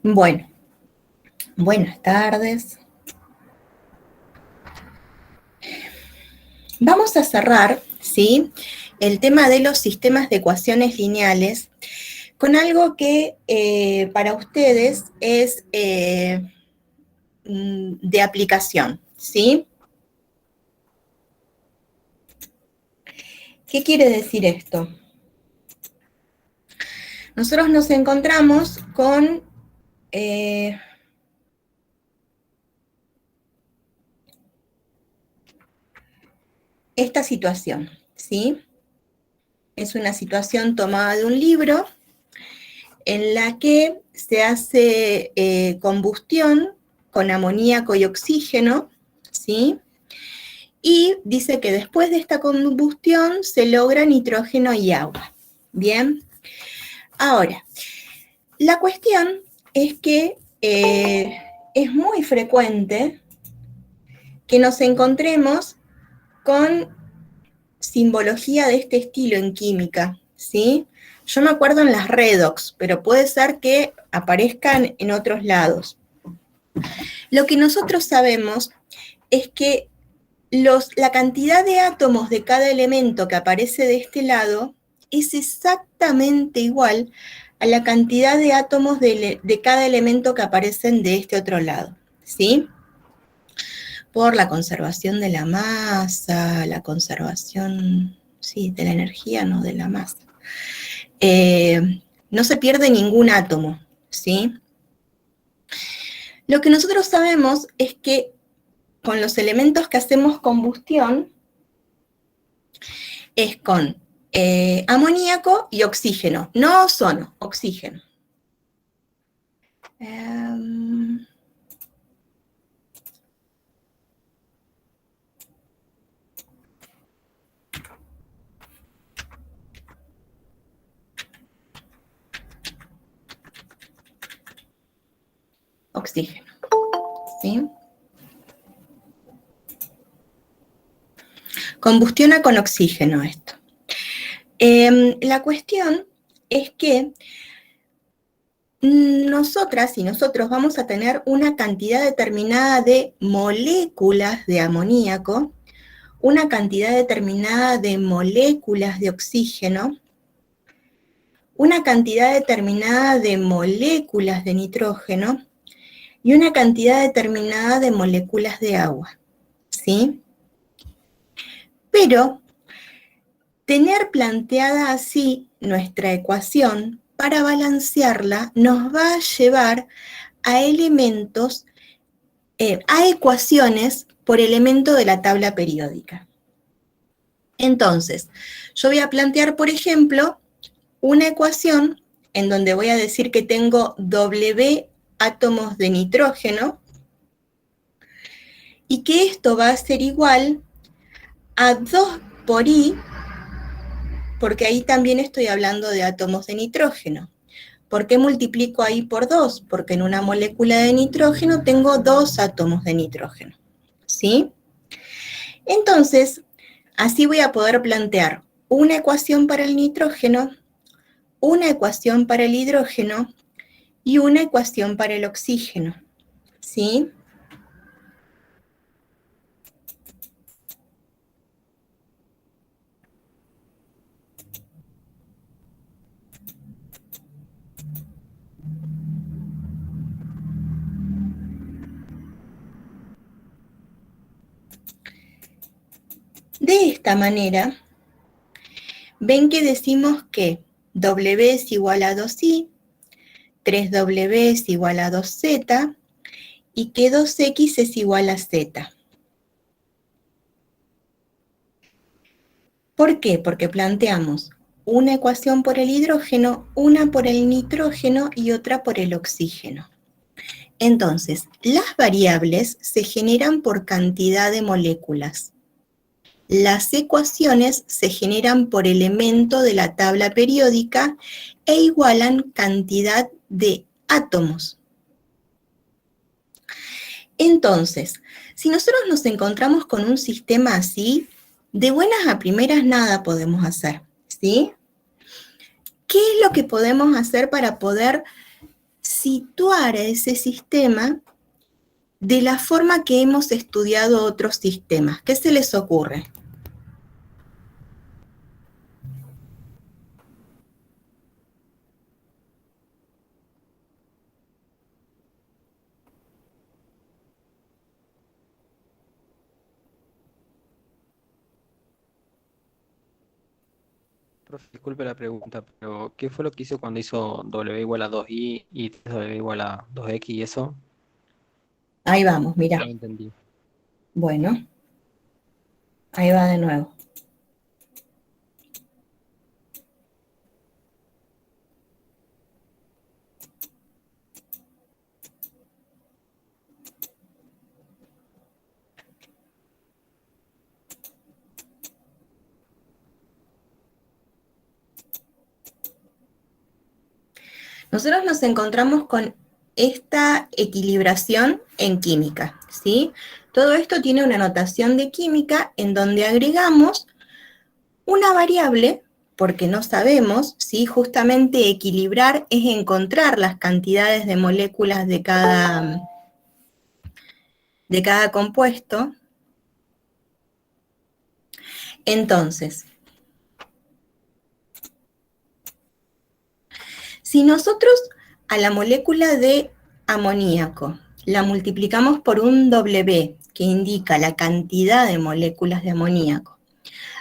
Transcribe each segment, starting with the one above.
Bueno, buenas tardes. Vamos a cerrar, ¿sí?, el tema de los sistemas de ecuaciones lineales con algo que para ustedes es de aplicación, ¿sí? ¿Qué quiere decir esto? Nosotros nos encontramos con esta situación, ¿sí? Es una situación tomada de un libro en la que se hace combustión con amoníaco y oxígeno, ¿sí? Y dice que después de esta combustión se logra nitrógeno y agua. Bien. Ahora, la cuestión es que es muy frecuente que nos encontremos con simbología de este estilo en química, ¿sí? Yo me acuerdo en las redox, pero puede ser que aparezcan en otros lados. Lo que nosotros sabemos es que la cantidad de átomos de cada elemento que aparece de este lado es exactamente igual a la cantidad de átomos de cada elemento que aparecen de este otro lado, ¿sí? Por la conservación de la masa, la conservación, sí, de la energía, no de la masa. No se pierde ningún átomo, ¿sí? Lo que nosotros sabemos es que con los elementos que hacemos combustión es con amoníaco y oxígeno, no ozono, oxígeno. Oxígeno, ¿sí? Combustiona con oxígeno esto. La cuestión es que nosotras y nosotros vamos a tener una cantidad determinada de moléculas de amoníaco, una cantidad determinada de moléculas de oxígeno, una cantidad determinada de moléculas de nitrógeno y una cantidad determinada de moléculas de agua, ¿sí? Pero tener planteada así nuestra ecuación, para balancearla, nos va a llevar a elementos, a ecuaciones por elemento de la tabla periódica. Entonces, yo voy a plantear, por ejemplo, una ecuación en donde voy a decir que tengo W átomos de nitrógeno y que esto va a ser igual a 2 por I, porque ahí también estoy hablando de átomos de nitrógeno. ¿Por qué multiplico ahí por 2? Porque en una molécula de nitrógeno tengo 2 átomos de nitrógeno, ¿sí? Entonces, así voy a poder plantear una ecuación para el nitrógeno, una ecuación para el hidrógeno y una ecuación para el oxígeno, ¿sí? De esta manera, ven que decimos que W es igual a 2I, 3W es igual a 2Z y que 2X es igual a Z. ¿Por qué? Porque planteamos una ecuación por el hidrógeno, una por el nitrógeno y otra por el oxígeno. Entonces, las variables se generan por cantidad de moléculas. Las ecuaciones se generan por elemento de la tabla periódica e igualan cantidad de átomos. Entonces, si nosotros nos encontramos con un sistema así, de buenas a primeras nada podemos hacer, ¿sí? ¿Qué es lo que podemos hacer para poder situar a ese sistema de la forma que hemos estudiado otros sistemas. ¿Qué se les ocurre? Profe, disculpe la pregunta, pero ¿qué fue lo que hizo cuando hizo W igual a 2i y 3W igual a 2x y eso? Ahí vamos, No mirá. entendí. Bueno, ahí va de nuevo. Nosotros nos encontramos con esta equilibración en química, ¿sí? Todo esto tiene una notación de química en donde agregamos una variable, porque no sabemos, ¿sí? Justamente equilibrar es encontrar las cantidades de moléculas de cada compuesto. Entonces, si nosotros a la molécula de amoníaco la multiplicamos por un W, que indica la cantidad de moléculas de amoníaco,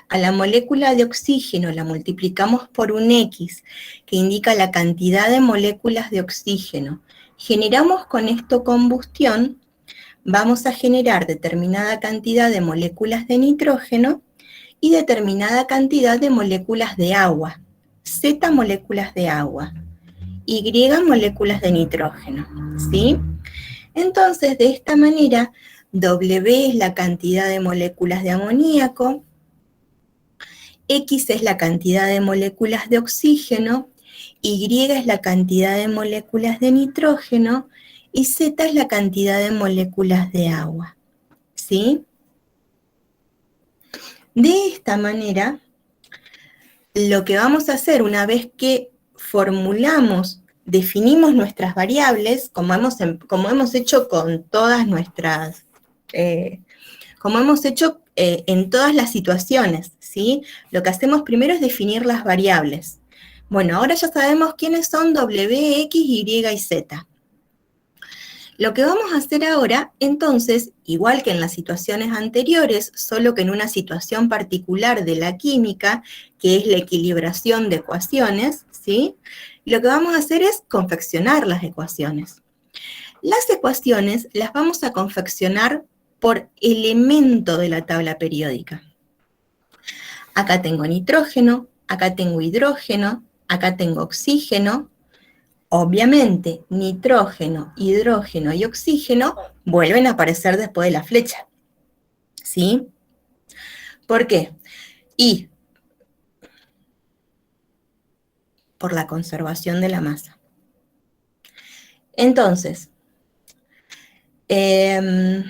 a la molécula de oxígeno la multiplicamos por un X, que indica la cantidad de moléculas de oxígeno, generamos con esto combustión, vamos a generar determinada cantidad de moléculas de nitrógeno y determinada cantidad de moléculas de agua, Z moléculas de agua. Y moléculas de nitrógeno, ¿sí? Entonces, de esta manera, W es la cantidad de moléculas de amoníaco, X es la cantidad de moléculas de oxígeno, Y es la cantidad de moléculas de nitrógeno y Z es la cantidad de moléculas de agua, ¿sí? De esta manera, lo que vamos a hacer una vez que formulamos, definimos nuestras variables, como hemos hecho con todas nuestras, como hemos hecho en todas las situaciones, ¿sí? Lo que hacemos primero es definir las variables. Bueno, ahora ya sabemos quiénes son W, X, Y y Z. Lo que vamos a hacer ahora, entonces, igual que en las situaciones anteriores, solo que en una situación particular de la química, que es la equilibración de ecuaciones, ¿sí? Lo que vamos a hacer es confeccionar las ecuaciones. Las ecuaciones las vamos a confeccionar por elemento de la tabla periódica. Acá tengo nitrógeno, acá tengo hidrógeno, acá tengo oxígeno. Obviamente, nitrógeno, hidrógeno y oxígeno vuelven a aparecer después de la flecha, ¿sí? ¿Por qué? Y por la conservación de la masa. Entonces, ¿qué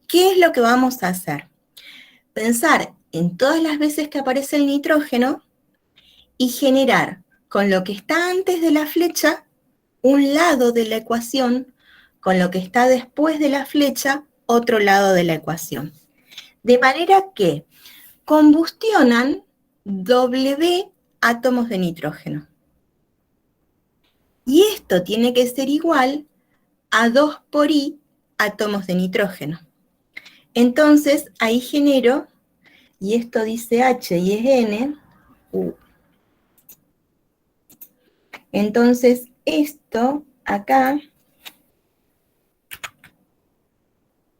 es lo que vamos a hacer? Pensar en todas las veces que aparece el nitrógeno y generar con lo que está antes de la flecha un lado de la ecuación, con lo que está después de la flecha otro lado de la ecuación. De manera que combustionan W átomos de nitrógeno. Y esto tiene que ser igual a 2 por I átomos de nitrógeno. Entonces, ahí genero, y esto dice H y es N, U. Entonces, esto acá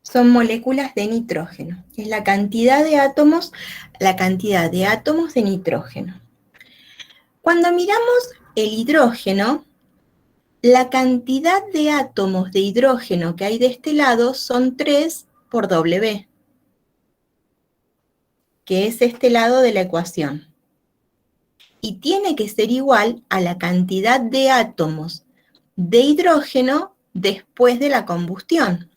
son moléculas de nitrógeno. Es la cantidad de átomos de nitrógeno. Cuando miramos el hidrógeno, la cantidad de átomos de hidrógeno que hay de este lado son 3 por W, que es este lado de la ecuación. Y tiene que ser igual a la cantidad de átomos de hidrógeno después de la combustión.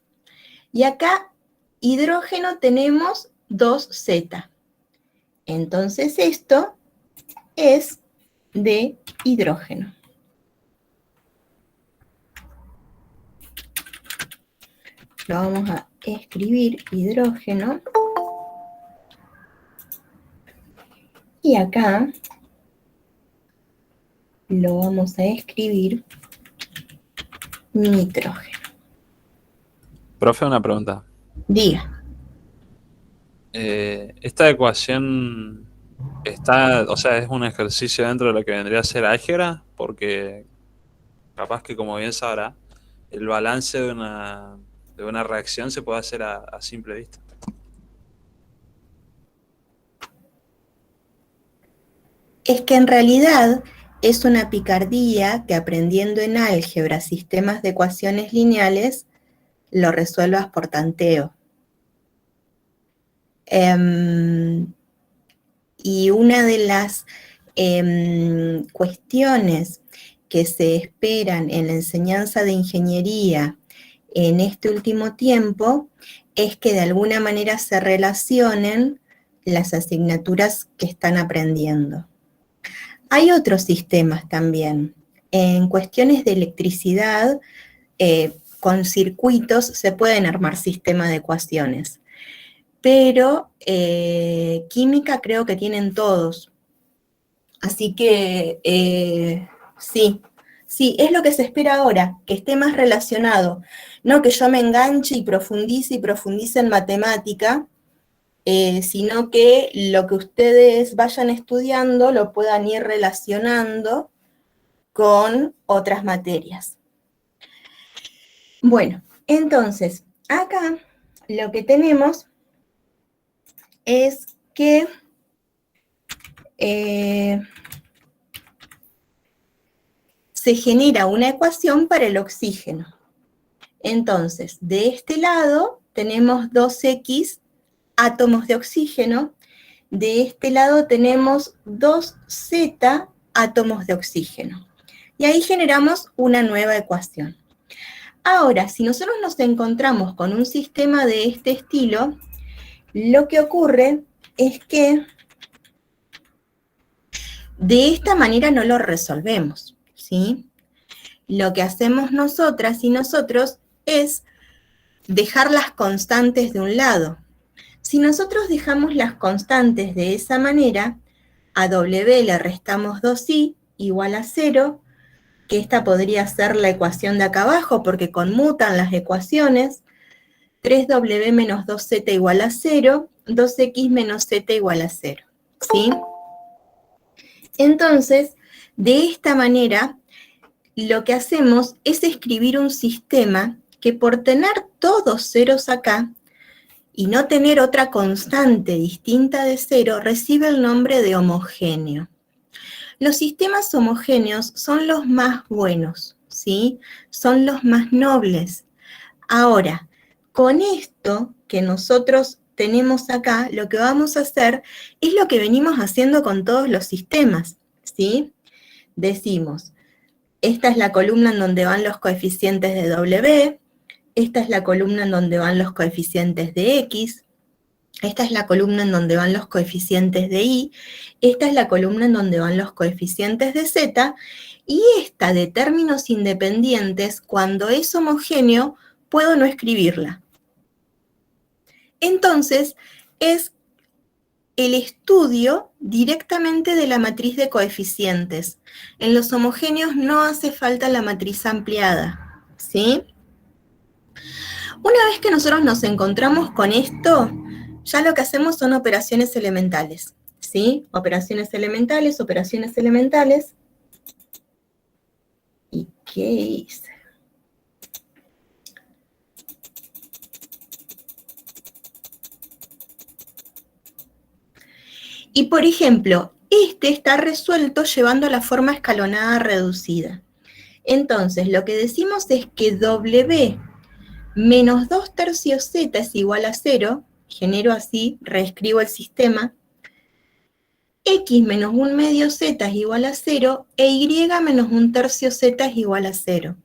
Y acá, hidrógeno tenemos 2Z. Entonces esto es de hidrógeno. lo vamos a escribir hidrógeno. Y acá lo vamos a escribir nitrógeno. Profe, una pregunta. Diga. Esta ecuación está, o sea, es un ejercicio dentro de lo que vendría a ser álgebra, porque capaz que, como bien sabrá, el balance de una reacción se puede hacer a simple vista. Es que en realidad es una picardía que aprendiendo en álgebra sistemas de ecuaciones lineales lo resuelvas por tanteo. Y una de las cuestiones que se esperan en la enseñanza de ingeniería en este último tiempo es que de alguna manera se relacionen las asignaturas que están aprendiendo. Hay otros sistemas también. En cuestiones de electricidad, con circuitos se pueden armar sistemas de ecuaciones, pero química creo que tienen todos. Así que sí, es lo que se espera ahora, que esté más relacionado. No que yo me enganche y profundice en matemática, sino que lo que ustedes vayan estudiando lo puedan ir relacionando con otras materias. Bueno, entonces, acá lo que tenemos es que se genera una ecuación para el oxígeno. Entonces, de este lado tenemos 2X átomos de oxígeno, de este lado tenemos 2Z átomos de oxígeno. Y ahí generamos una nueva ecuación. Ahora, si nosotros nos encontramos con un sistema de este estilo, lo que ocurre es que de esta manera no lo resolvemos, ¿sí? Lo que hacemos nosotras y nosotros es dejar las constantes de un lado. Si nosotros dejamos las constantes de esa manera, a W le restamos 2i igual a 0, que esta podría ser la ecuación de acá abajo porque conmutan las ecuaciones, 3w menos 2z igual a 0, 2x menos z igual a 0, ¿sí? Entonces, de esta manera, lo que hacemos es escribir un sistema que por tener todos ceros acá, y no tener otra constante distinta de 0, recibe el nombre de homogéneo. Los sistemas homogéneos son los más buenos, ¿sí? Son los más nobles. Ahora, con esto que nosotros tenemos acá, lo que vamos a hacer es lo que venimos haciendo con todos los sistemas, ¿sí? Decimos, esta es la columna en donde van los coeficientes de W, esta es la columna en donde van los coeficientes de X, esta es la columna en donde van los coeficientes de Y, esta es la columna en donde van los coeficientes de Z, y esta de términos independientes, cuando es homogéneo, puedo no escribirla. Entonces, es el estudio directamente de la matriz de coeficientes. En los homogéneos no hace falta la matriz ampliada, ¿sí? Una vez que nosotros nos encontramos con esto, ya lo que hacemos son operaciones elementales, ¿sí? Operaciones elementales. ¿Y qué hice? Y por ejemplo, este está resuelto llevando la forma escalonada reducida. Entonces, lo que decimos es que W menos 2 tercios Z es igual a 0, genero así, reescribo el sistema, X menos 1 medio Z es igual a 0, e Y menos 1 tercio Z es igual a 0.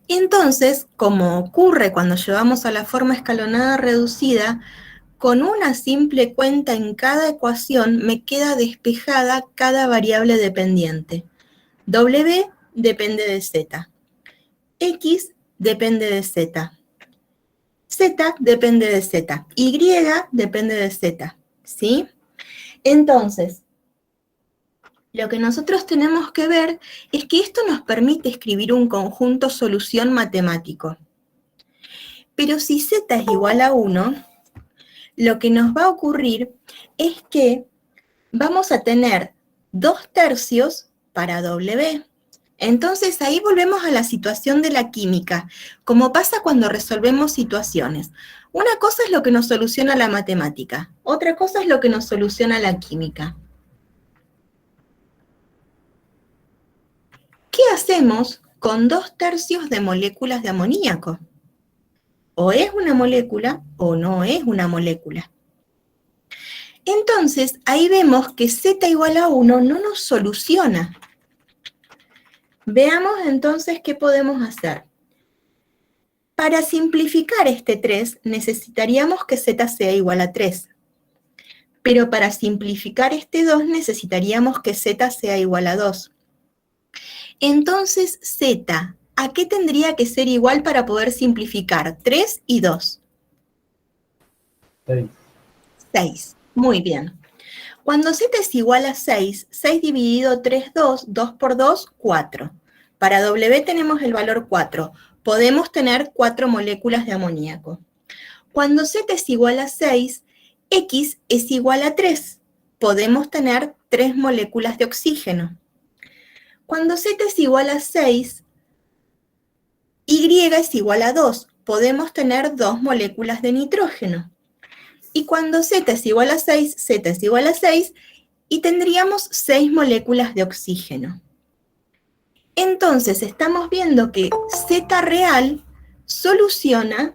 Entonces, como ocurre cuando llevamos a la forma escalonada reducida, con una simple cuenta en cada ecuación me queda despejada cada variable dependiente. W depende de Z. X depende de Z. Z depende de Z, Y depende de Z, ¿sí? Entonces, lo que nosotros tenemos que ver es que esto nos permite escribir un conjunto solución matemático. Pero si Z es igual a 1, lo que nos va a ocurrir es que vamos a tener 2/3 para W. Entonces ahí volvemos a la situación de la química, como pasa cuando resolvemos situaciones. Una cosa es lo que nos soluciona la matemática, otra cosa es lo que nos soluciona la química. ¿Qué hacemos con 2/3 de moléculas de amoníaco? O es una molécula o no es una molécula. Entonces, ahí vemos que Z igual a 1 no nos soluciona. Veamos entonces qué podemos hacer. Para simplificar este 3, necesitaríamos que Z sea igual a 3. Pero para simplificar este 2, necesitaríamos que Z sea igual a 2. Entonces, Z, ¿a qué tendría que ser igual para poder simplificar 3 y 2? 6. 6. Muy bien. Cuando Z es igual a 6, 6 dividido 3, 2, 2 por 2, 4. Para W tenemos el valor 4. Podemos tener 4 moléculas de amoníaco. Cuando Z es igual a 6, X es igual a 3. Podemos tener 3 moléculas de oxígeno. Cuando Z es igual a 6, Y es igual a 2. Podemos tener 2 moléculas de nitrógeno. Y cuando Z es igual a 6, Z es igual a 6, y tendríamos 6 moléculas de oxígeno. Entonces, estamos viendo que Z real soluciona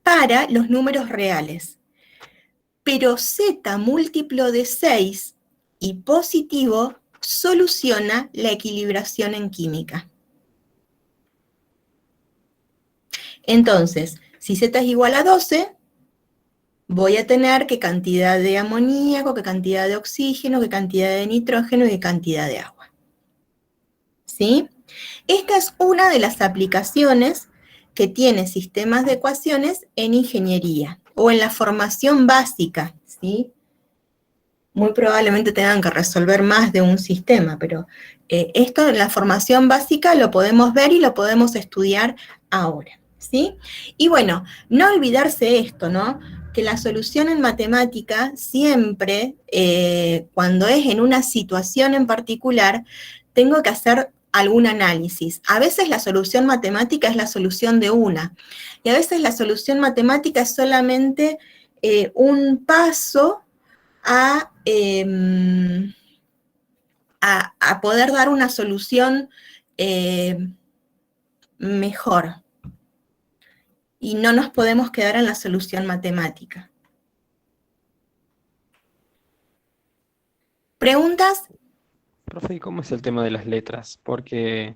para los números reales. Pero Z múltiplo de 6 y positivo soluciona la equilibración en química. Entonces, si Z es igual a 12, voy a tener qué cantidad de amoníaco, qué cantidad de oxígeno, qué cantidad de nitrógeno y qué cantidad de agua. ¿Sí? Esta es una de las aplicaciones que tiene sistemas de ecuaciones en ingeniería o en la formación básica, ¿sí? Muy probablemente tengan que resolver más de un sistema, pero esto en la formación básica lo podemos ver y lo podemos estudiar ahora, ¿sí? Y bueno, no olvidarse esto, ¿no? Que la solución en matemática siempre, cuando es en una situación en particular, tengo que hacer algún análisis. A veces la solución matemática es la solución de una, y a veces la solución matemática es solamente un paso a poder dar una solución mejor. Y no nos podemos quedar en la solución matemática. ¿Preguntas? Profe, ¿y cómo es el tema de las letras? Porque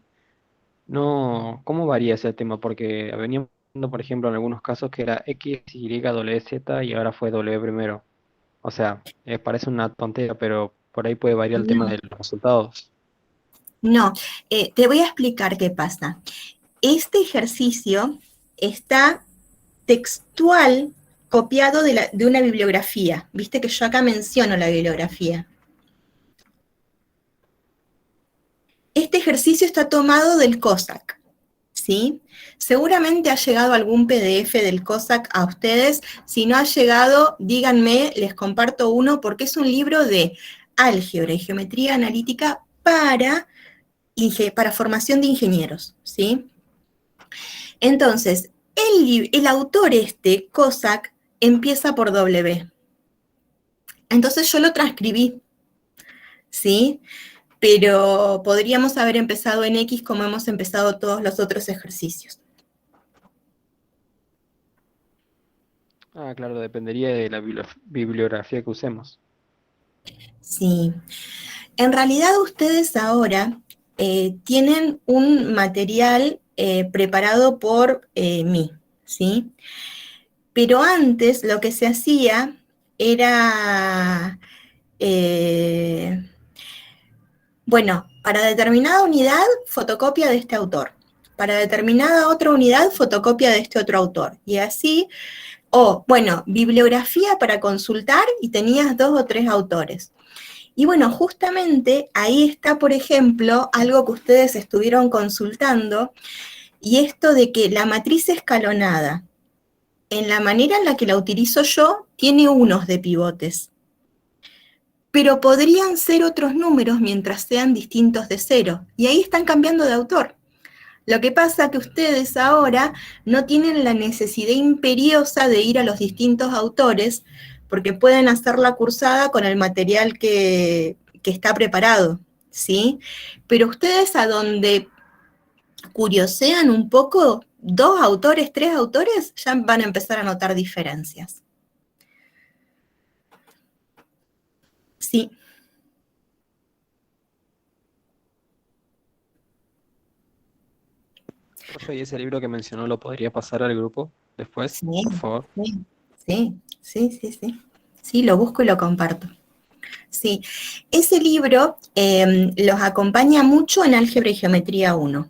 no, ¿cómo varía ese tema? Porque veníamos viendo, por ejemplo, en algunos casos que era X, Y, W, Z y ahora fue W primero. O sea, parece una tontería, pero por ahí puede variar el tema No, de los resultados. no. Te voy a explicar qué pasa. Este ejercicio está textual copiado de una bibliografía. Viste que yo acá menciono la bibliografía. Este ejercicio está tomado del COSAC, ¿sí? Seguramente ha llegado algún PDF del COSAC a ustedes. Si no ha llegado, díganme, les comparto uno, porque es un libro de álgebra y geometría analítica para formación de ingenieros, ¿sí? Entonces, el autor COSAC, empieza por W. Entonces yo lo transcribí, ¿sí? Pero podríamos haber empezado en X como hemos empezado todos los otros ejercicios. Ah, claro, dependería de la bibliografía que usemos. Sí. En realidad ustedes ahora tienen un material preparado por mí, ¿sí? Pero antes lo que se hacía era, bueno, para determinada unidad, fotocopia de este autor. para determinada otra unidad, fotocopia de este otro autor. Y así, bueno, bibliografía para consultar y tenías 2 o 3 autores. Y bueno, justamente ahí está, por ejemplo, algo que ustedes estuvieron consultando, y esto de que la matriz escalonada, en la manera en la que la utilizo yo, tiene unos de pivotes. Pero podrían ser otros números mientras sean distintos de 0. Y ahí están cambiando de autor. Lo que pasa es que ustedes ahora no tienen la necesidad imperiosa de ir a los distintos autores, porque pueden hacer la cursada con el material que está preparado, ¿sí? Pero ustedes a donde curiosean un poco, 2 autores, 3 autores, ya van a empezar a notar diferencias. Sí. Profe, ¿y ese libro que mencionó lo podría pasar al grupo después, Sí, por favor? sí. Sí, lo busco y lo comparto. Sí, ese libro los acompaña mucho en Álgebra y Geometría 1,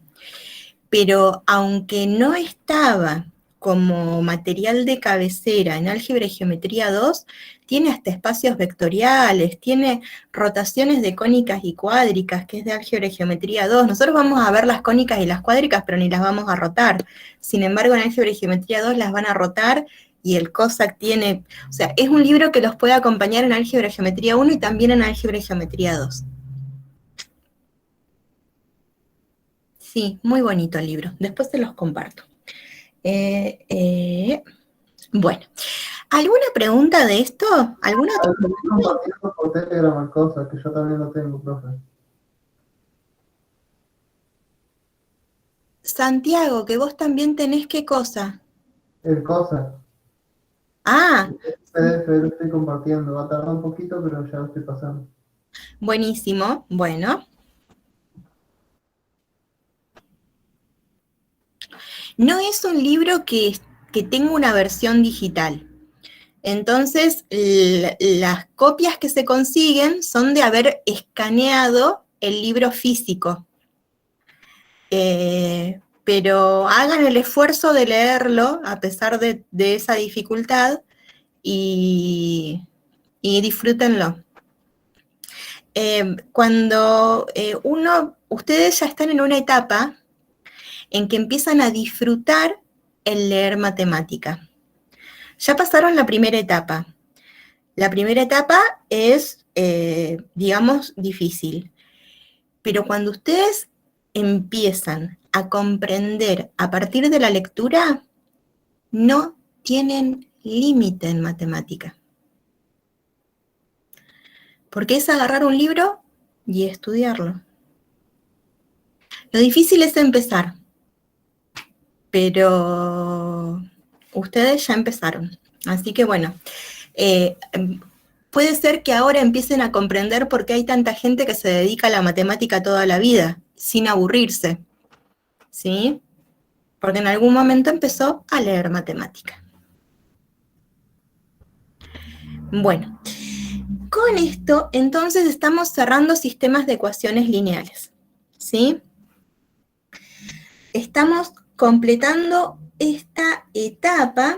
pero aunque no estaba como material de cabecera en Álgebra y Geometría 2, tiene hasta espacios vectoriales, tiene rotaciones de cónicas y cuádricas, que es de Álgebra y Geometría 2. Nosotros vamos a ver las cónicas y las cuádricas, pero ni las vamos a rotar. Sin embargo, en Álgebra y Geometría 2 las van a rotar, y el COSAC tiene, o sea, es un libro que los puede acompañar en Álgebra y Geometría 1 y también en Álgebra y Geometría 2. Sí, muy bonito el libro. Después se los comparto. Bueno, ¿alguna pregunta de esto? ¿Alguna otra? Estoy compartiendo por Telegram el cosa, que yo también lo tengo, profe. Santiago, que vos también tenés qué cosa. El cosa. Ah, El PDF lo estoy compartiendo. Va a tardar un poquito, pero ya lo estoy pasando. buenísimo. Bueno. No es un libro que tenga una versión digital. Entonces, las copias que se consiguen son de haber escaneado el libro físico. Pero hagan el esfuerzo de leerlo a pesar de esa dificultad y disfrútenlo. Cuando ustedes ya están en una etapa en que empiezan a disfrutar el leer matemática. Ya pasaron la primera etapa. La primera etapa es, digamos, difícil. Pero cuando ustedes empiezan a comprender a partir de la lectura, no tienen límite en matemática. Porque es agarrar un libro y estudiarlo. Lo difícil es empezar, pero ustedes ya empezaron. Así que bueno, puede ser que ahora empiecen a comprender por qué hay tanta gente que se dedica a la matemática toda la vida, sin aburrirse, ¿sí? Porque en algún momento empezó a leer matemática. Bueno, con esto entonces estamos cerrando sistemas de ecuaciones lineales, ¿sí? Estamos completando esta etapa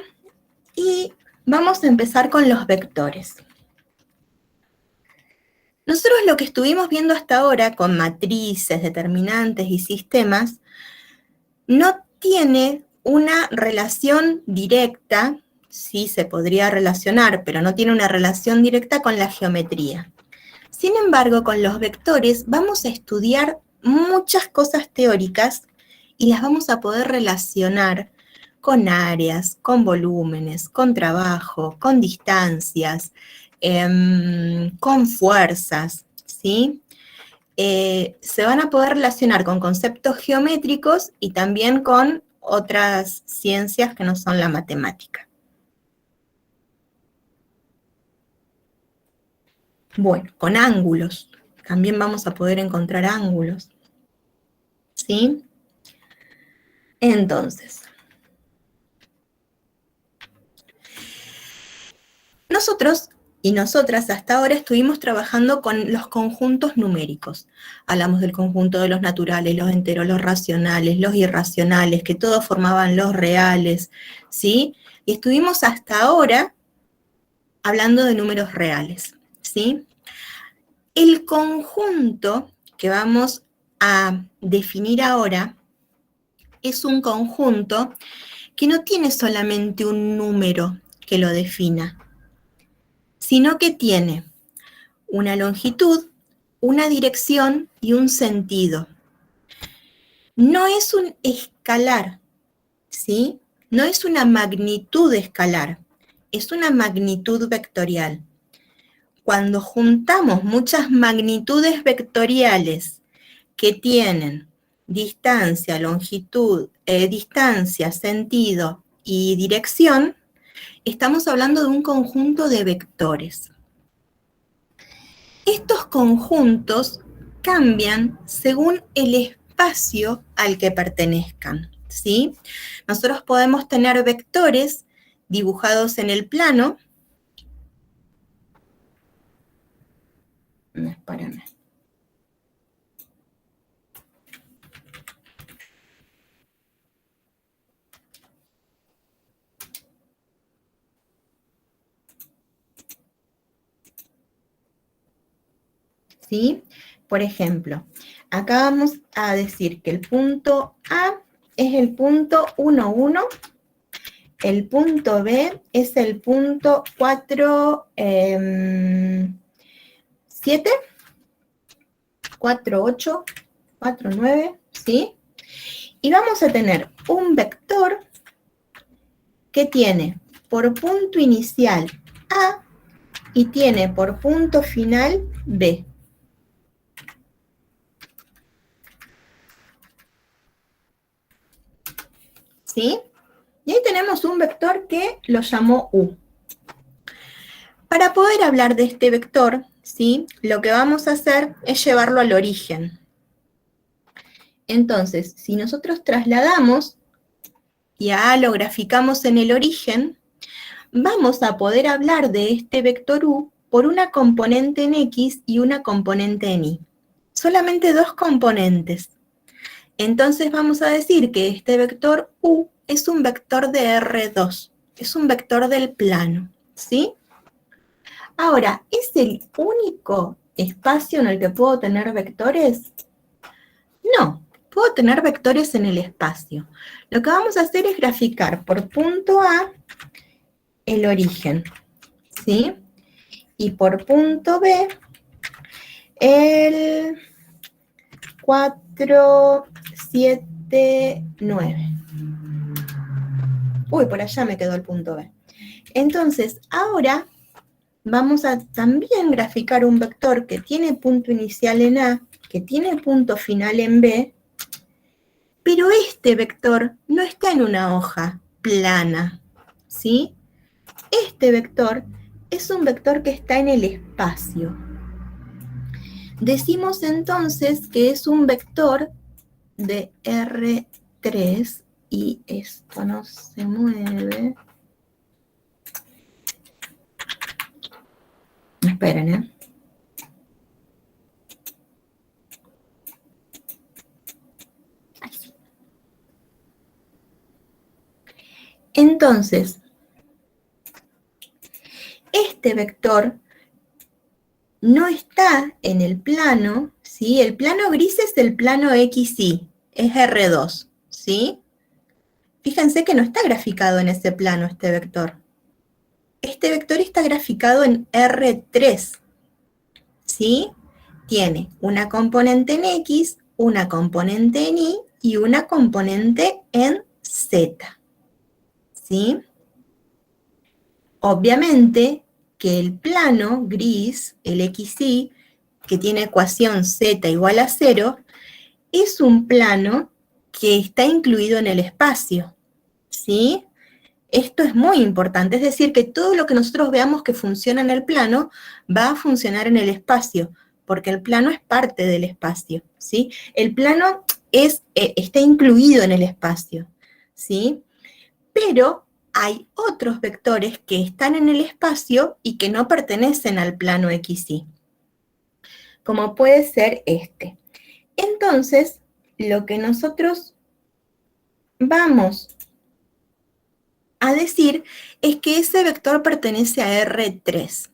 y vamos a empezar con los vectores. Nosotros lo que estuvimos viendo hasta ahora con matrices, determinantes y sistemas no tiene una relación directa, sí se podría relacionar, pero no tiene una relación directa con la geometría. Sin embargo, con los vectores vamos a estudiar muchas cosas teóricas y las vamos a poder relacionar con áreas, con volúmenes, con trabajo, con distancias, con fuerzas, ¿sí? Se van a poder relacionar con conceptos geométricos y también con otras ciencias que no son la matemática. Bueno, con ángulos. También vamos a poder encontrar ángulos. ¿Sí? Entonces, nosotros Y nosotras hasta ahora estuvimos trabajando con los conjuntos numéricos. Hablamos del conjunto de los naturales, los enteros, los racionales, los irracionales, que todos formaban los reales, ¿sí? Y estuvimos hasta ahora hablando de números reales, ¿sí? El conjunto que vamos a definir ahora es un conjunto que no tiene solamente un número que lo defina, sino que tiene una longitud, una dirección y un sentido. No es un escalar, ¿sí? No es una magnitud escalar, es una magnitud vectorial. Cuando juntamos muchas magnitudes vectoriales que tienen distancia, longitud, distancia, sentido y dirección, estamos hablando de un conjunto de vectores. Estos conjuntos cambian según el espacio al que pertenezcan, ¿sí? Nosotros podemos tener vectores dibujados en el plano. Espérame. ¿Sí? Por ejemplo, acá vamos a decir que el punto A es el punto 1, 1, el punto B es el punto 4, 7, 4, 8, 4, 9, ¿sí? Y vamos a tener un vector que tiene por punto inicial A y tiene por punto final B. ¿Sí? Y ahí tenemos un vector que lo llamó U. Para poder hablar de este vector, ¿sí? Lo que vamos a hacer es llevarlo al origen. Entonces, si nosotros trasladamos y a A lo graficamos en el origen, vamos a poder hablar de este vector U por una componente en X y una componente en Y. Solamente dos componentes. Entonces vamos a decir que este vector U es un vector de R2, es un vector del plano, ¿sí? Ahora, ¿es el único espacio en el que puedo tener vectores? No, puedo tener vectores en el espacio. Lo que vamos a hacer es graficar por punto A el origen, ¿sí? Y por punto B el 4, 7, 9. Uy, por allá me quedó el punto B. Entonces, ahora vamos a también graficar un vector que tiene punto inicial en A, que tiene punto final en B, pero este vector no está en una hoja plana, ¿sí? Este vector es un vector que está en el espacio. Decimos entonces que es un vector de R3 y esto no se mueve. Esperen, ¿eh? Ahí sí. Entonces, este vector no está en el plano, ¿sí? El plano gris es el plano XY, es R2, ¿sí? Fíjense que no está graficado en ese plano este vector. Este vector está graficado en R3, ¿sí? Tiene una componente en X, una componente en Y y una componente en Z, ¿sí? Obviamente que el plano gris, el XY, que tiene ecuación Z igual a 0, es un plano que está incluido en el espacio, ¿sí? Esto es muy importante, es decir, que todo lo que nosotros veamos que funciona en el plano va a funcionar en el espacio, porque el plano es parte del espacio, ¿sí? El plano está incluido en el espacio, ¿sí? Pero hay otros vectores que están en el espacio y que no pertenecen al plano XY, como puede ser este. Entonces, lo que nosotros vamos a decir es que ese vector pertenece a R3.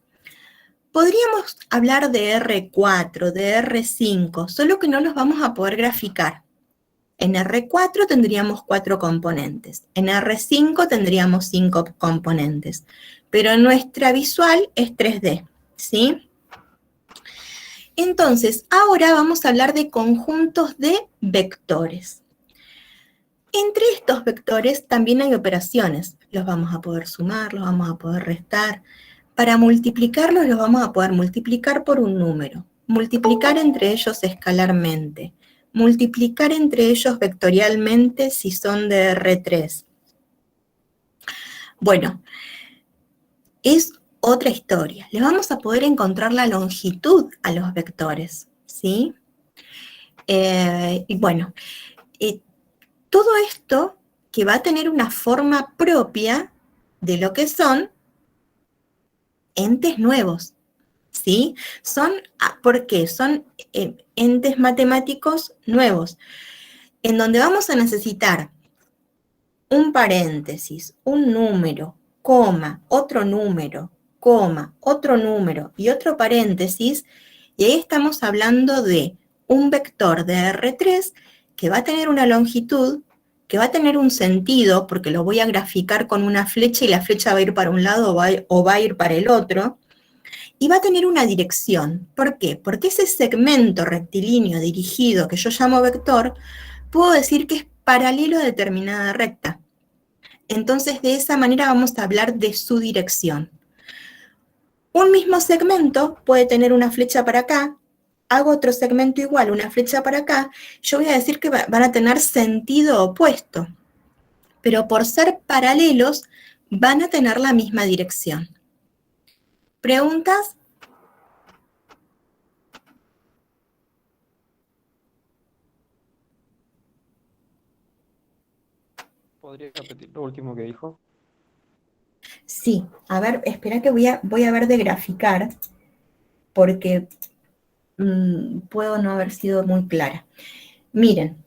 Podríamos hablar de R4, de R5, solo que no los vamos a poder graficar. En R4 tendríamos 4 componentes, en R5 tendríamos 5 componentes, pero nuestra visual es 3D, ¿sí? Entonces, ahora vamos a hablar de conjuntos de vectores. Entre estos vectores también hay operaciones. Los vamos a poder sumar, los vamos a poder restar. Para multiplicarlos, los vamos a poder multiplicar por un número, multiplicar entre ellos escalarmente, multiplicar entre ellos vectorialmente si son de R3. Bueno, es otra historia. Le vamos a poder encontrar la longitud a los vectores, ¿sí? Y bueno, todo esto que va a tener una forma propia de lo que son entes nuevos, ¿sí? ¿Por qué? Son entes matemáticos nuevos, en donde vamos a necesitar un paréntesis, un número, coma, otro número, coma, otro número y otro paréntesis, y ahí estamos hablando de un vector de R3 que va a tener una longitud, que va a tener un sentido, porque lo voy a graficar con una flecha y la flecha va a ir para un lado o va a ir para el otro, y va a tener una dirección. ¿Por qué? Porque ese segmento rectilíneo dirigido que yo llamo vector, puedo decir que es paralelo a determinada recta. Entonces, de esa manera vamos a hablar de su dirección. Un mismo segmento puede tener una flecha para acá, hago otro segmento igual, una flecha para acá, yo voy a decir que van a tener sentido opuesto, pero por ser paralelos van a tener la misma dirección. ¿Preguntas? ¿Podría repetir lo último que dijo? Sí, a ver, espera que voy a ver de graficar, porque puedo no haber sido muy clara. Miren,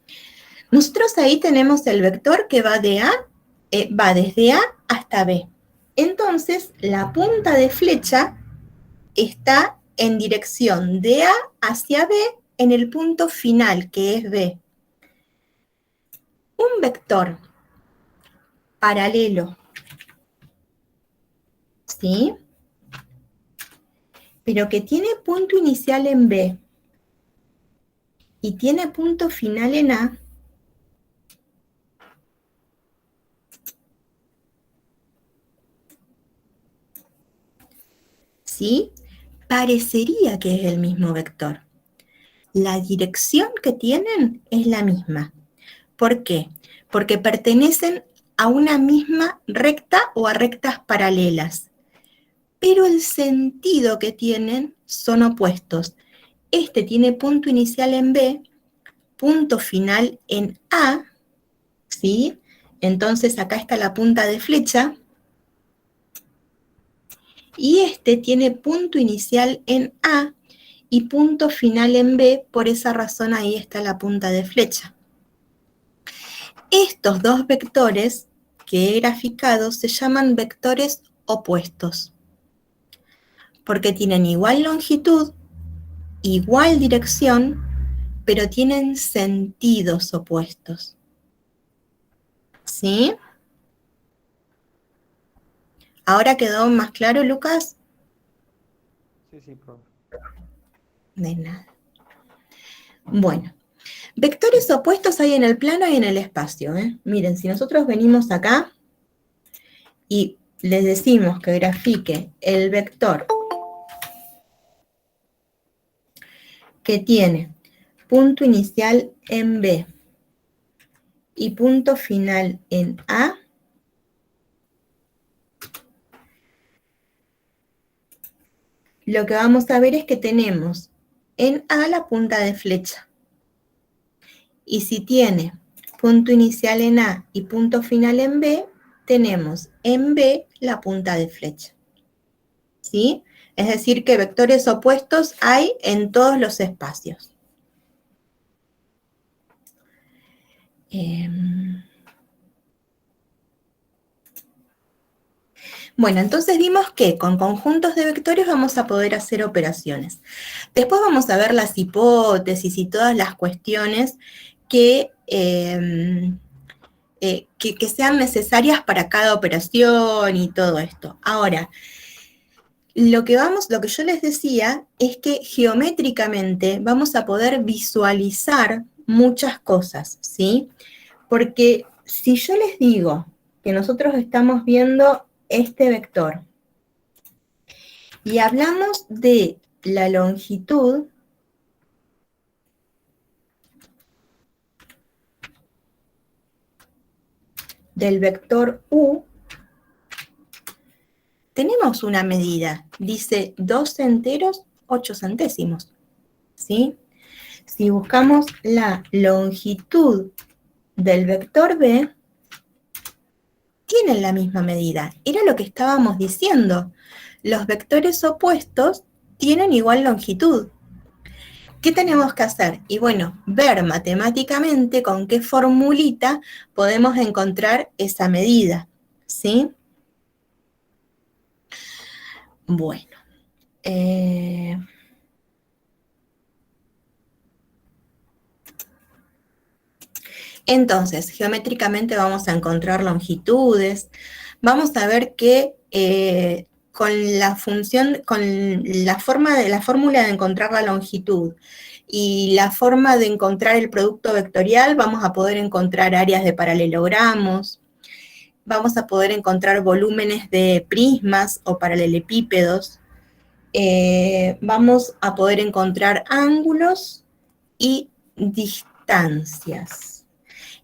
nosotros ahí tenemos el vector que va desde A hasta B. Entonces, la punta de flecha está en dirección de A hacia B en el punto final, que es B. Un vector paralelo, ¿sí? Pero que tiene punto inicial en B y tiene punto final en A, ¿sí? Parecería que es el mismo vector. La dirección que tienen es la misma. ¿Por qué? Porque pertenecen a una misma recta o a rectas paralelas. Pero el sentido que tienen son opuestos. Este tiene punto inicial en B, punto final en A, ¿sí? Entonces acá está la punta de flecha. Y este tiene punto inicial en A y punto final en B, por esa razón ahí está la punta de flecha. Estos dos vectores que he graficado se llaman vectores opuestos, porque tienen igual longitud, igual dirección, pero tienen sentidos opuestos. ¿Sí? ¿Ahora quedó más claro, Lucas? Sí, profe. De nada. Bueno, vectores opuestos hay en el plano y en el espacio, ¿eh? Miren, si nosotros venimos acá y les decimos que grafique el vector que tiene punto inicial en B y punto final en A, lo que vamos a ver es que tenemos en A la punta de flecha. Y si tiene punto inicial en A y punto final en B, tenemos en B la punta de flecha, ¿sí? Es decir, que vectores opuestos hay en todos los espacios. Bueno, entonces vimos que con conjuntos de vectores vamos a poder hacer operaciones. Después vamos a ver las hipótesis y todas las cuestiones que sean necesarias para cada operación y todo esto. Ahora, lo que yo les decía es que geométricamente vamos a poder visualizar muchas cosas, ¿sí? Porque si yo les digo que nosotros estamos viendo este vector y hablamos de la longitud, del vector U, tenemos una medida, dice 2 enteros, 8 centésimos, ¿sí? Si buscamos la longitud del vector B, tienen la misma medida. Era lo que estábamos diciendo. Los vectores opuestos tienen igual longitud. ¿Qué tenemos que hacer? Y bueno, ver matemáticamente con qué formulita podemos encontrar esa medida, ¿sí? Bueno. Entonces, geométricamente vamos a encontrar longitudes. Vamos a ver que con la fórmula de encontrar la longitud y la forma de encontrar el producto vectorial, vamos a poder encontrar áreas de paralelogramos, vamos a poder encontrar volúmenes de prismas o paralelepípedos, vamos a poder encontrar ángulos y distancias.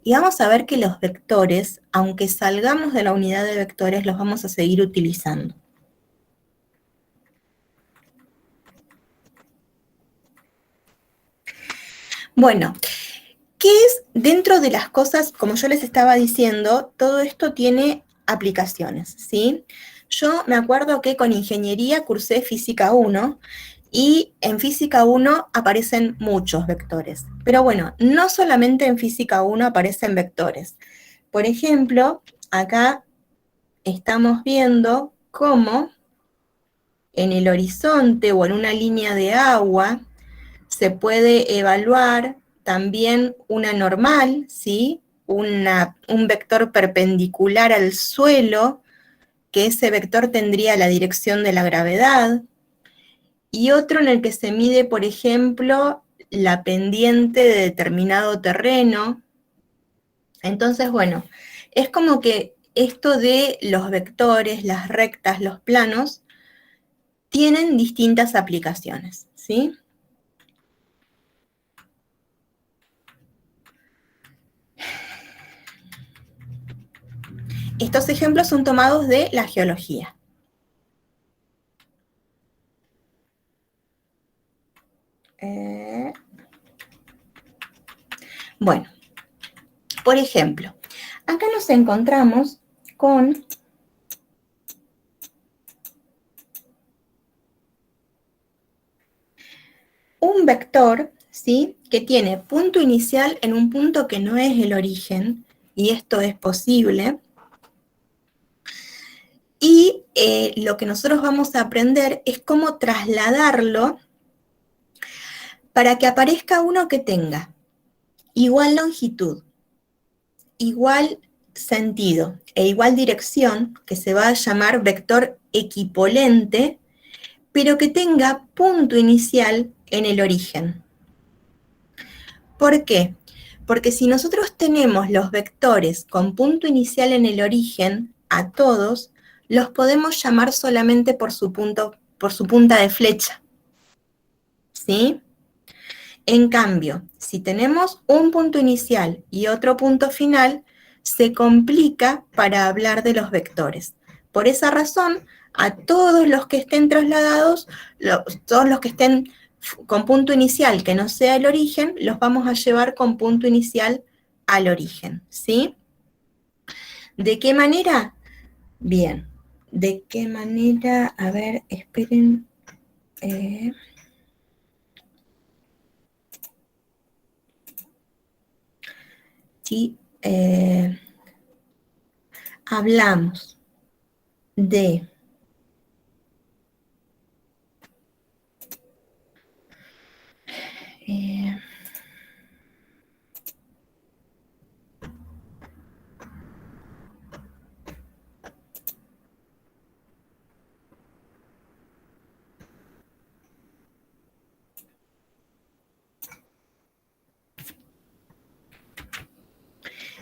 Y vamos a ver que los vectores, aunque salgamos de la unidad de vectores, los vamos a seguir utilizando. Bueno, ¿qué es dentro de las cosas, como yo les estaba diciendo, todo esto tiene aplicaciones, ¿sí? Yo me acuerdo que con ingeniería cursé física 1 y en física 1 aparecen muchos vectores. Pero bueno, no solamente en física 1 aparecen vectores. Por ejemplo, acá estamos viendo cómo en el horizonte o en una línea de agua se puede evaluar también una normal, ¿sí? Un vector perpendicular al suelo, que ese vector tendría la dirección de la gravedad, y otro en el que se mide, por ejemplo, la pendiente de determinado terreno. Entonces, bueno, es como que esto de los vectores, las rectas, los planos, tienen distintas aplicaciones, ¿sí? Estos ejemplos son tomados de la geología. Bueno, por ejemplo, acá nos encontramos con un vector, ¿sí? Que tiene punto inicial en un punto que no es el origen, y esto es posible. Y lo que nosotros vamos a aprender es cómo trasladarlo para que aparezca uno que tenga igual longitud, igual sentido e igual dirección, que se va a llamar vector equipolente, pero que tenga punto inicial en el origen. ¿Por qué? Porque si nosotros tenemos los vectores con punto inicial en el origen, a todos, los podemos llamar solamente por su punta de flecha, ¿sí? En cambio, si tenemos un punto inicial y otro punto final, se complica para hablar de los vectores. Por esa razón, a todos los que estén trasladados, todos los que estén con punto inicial que no sea el origen, los vamos a llevar con punto inicial al origen, ¿sí? ¿De qué manera? Bien. ¿De qué manera? A ver, esperen. Sí, hablamos de eh,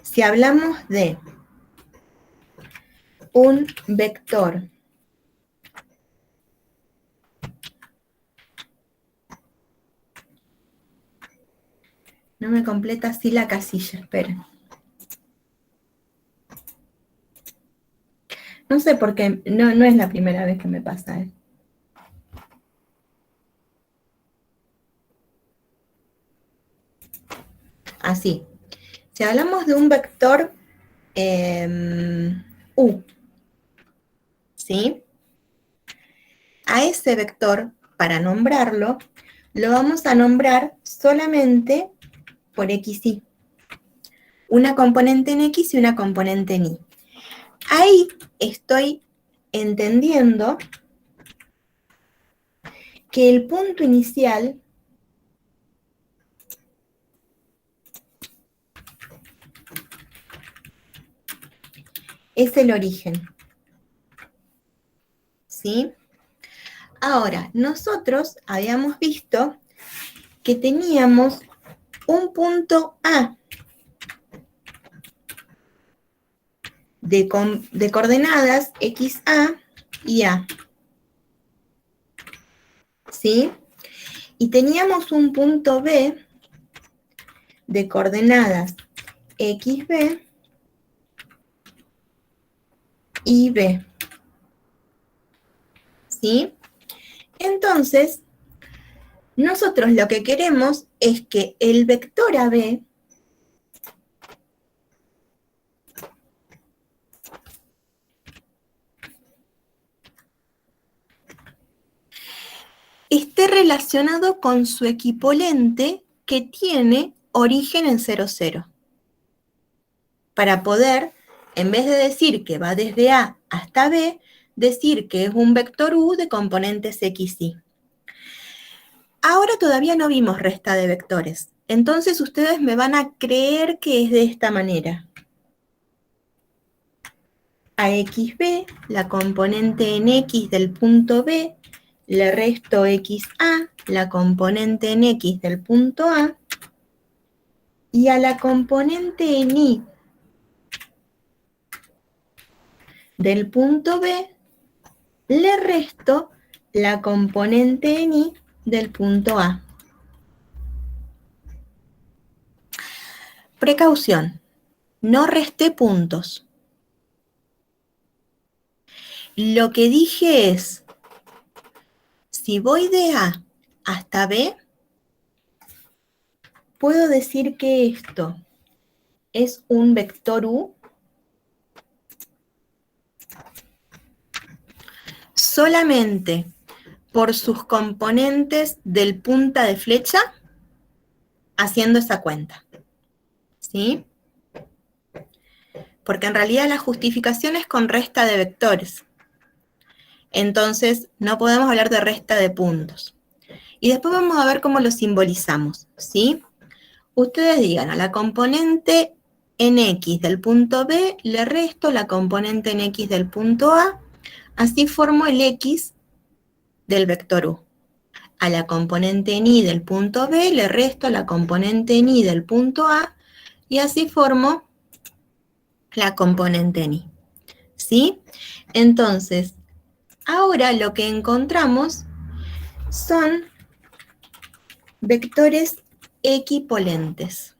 si hablamos de un vector no me completa así la casilla, esperen. No sé por qué, no es la primera vez que me pasa, ¿eh? Así. Si hablamos de un vector U, ¿sí? A ese vector, para nombrarlo, lo vamos a nombrar solamente por XY. Una componente en X y una componente en Y. Ahí estoy entendiendo que el punto inicial es el origen, ¿sí? Ahora, nosotros habíamos visto que teníamos un punto A de coordenadas XA y A, ¿sí? Y teníamos un punto B de coordenadas XB y B, ¿sí? Entonces, nosotros lo que queremos es que el vector AB esté relacionado con su equipolente que tiene origen en 0, 0. Para poder, en vez de decir que va desde A hasta B, decir que es un vector U de componentes X, Y. Ahora todavía no vimos resta de vectores, entonces ustedes me van a creer que es de esta manera. A XB, la componente en X del punto B, le resto XA, la componente en X del punto A, y a la componente en Y del punto B, le resto la componente en Y del punto A. Precaución, no resté puntos. Lo que dije es, si voy de A hasta B, puedo decir que esto es un vector U solamente por sus componentes del punta de flecha, haciendo esa cuenta, ¿sí? Porque en realidad la justificación es con resta de vectores. Entonces, no podemos hablar de resta de puntos. Y después vamos a ver cómo lo simbolizamos, ¿sí? Ustedes digan, a la componente en X del punto B le resto la componente en X del punto A, así formo el X del vector U. A la componente en Y del punto B le resto la componente en Y del punto A, y así formo la componente en Y, ¿sí? Entonces, ahora lo que encontramos son vectores equipolentes.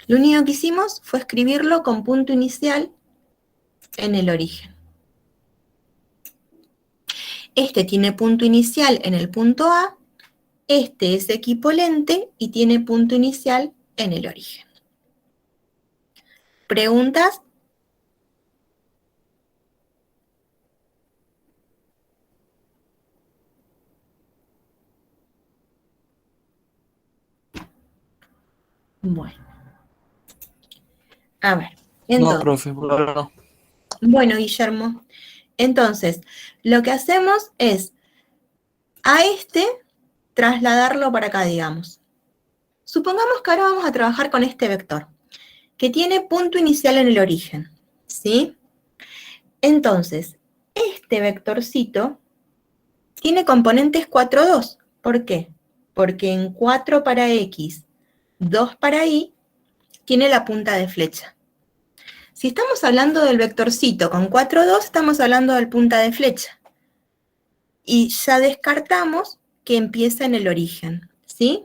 Lo único que hicimos fue escribirlo con punto inicial en el origen. Este tiene punto inicial en el punto A, este es equipolente y tiene punto inicial en el origen. ¿Preguntas? Bueno, a ver, No, entonces, profe, por ahora no. bueno, Guillermo, entonces, lo que hacemos es a este trasladarlo para acá, digamos. Supongamos que ahora vamos a trabajar con este vector, que tiene punto inicial en el origen, ¿sí? Entonces, este vectorcito tiene componentes 4, 2. ¿Por qué? Porque en 4 para X, 2 para Y, tiene la punta de flecha. Si estamos hablando del vectorcito con 4, 2, estamos hablando del punta de flecha. Y ya descartamos que empieza en el origen, ¿sí?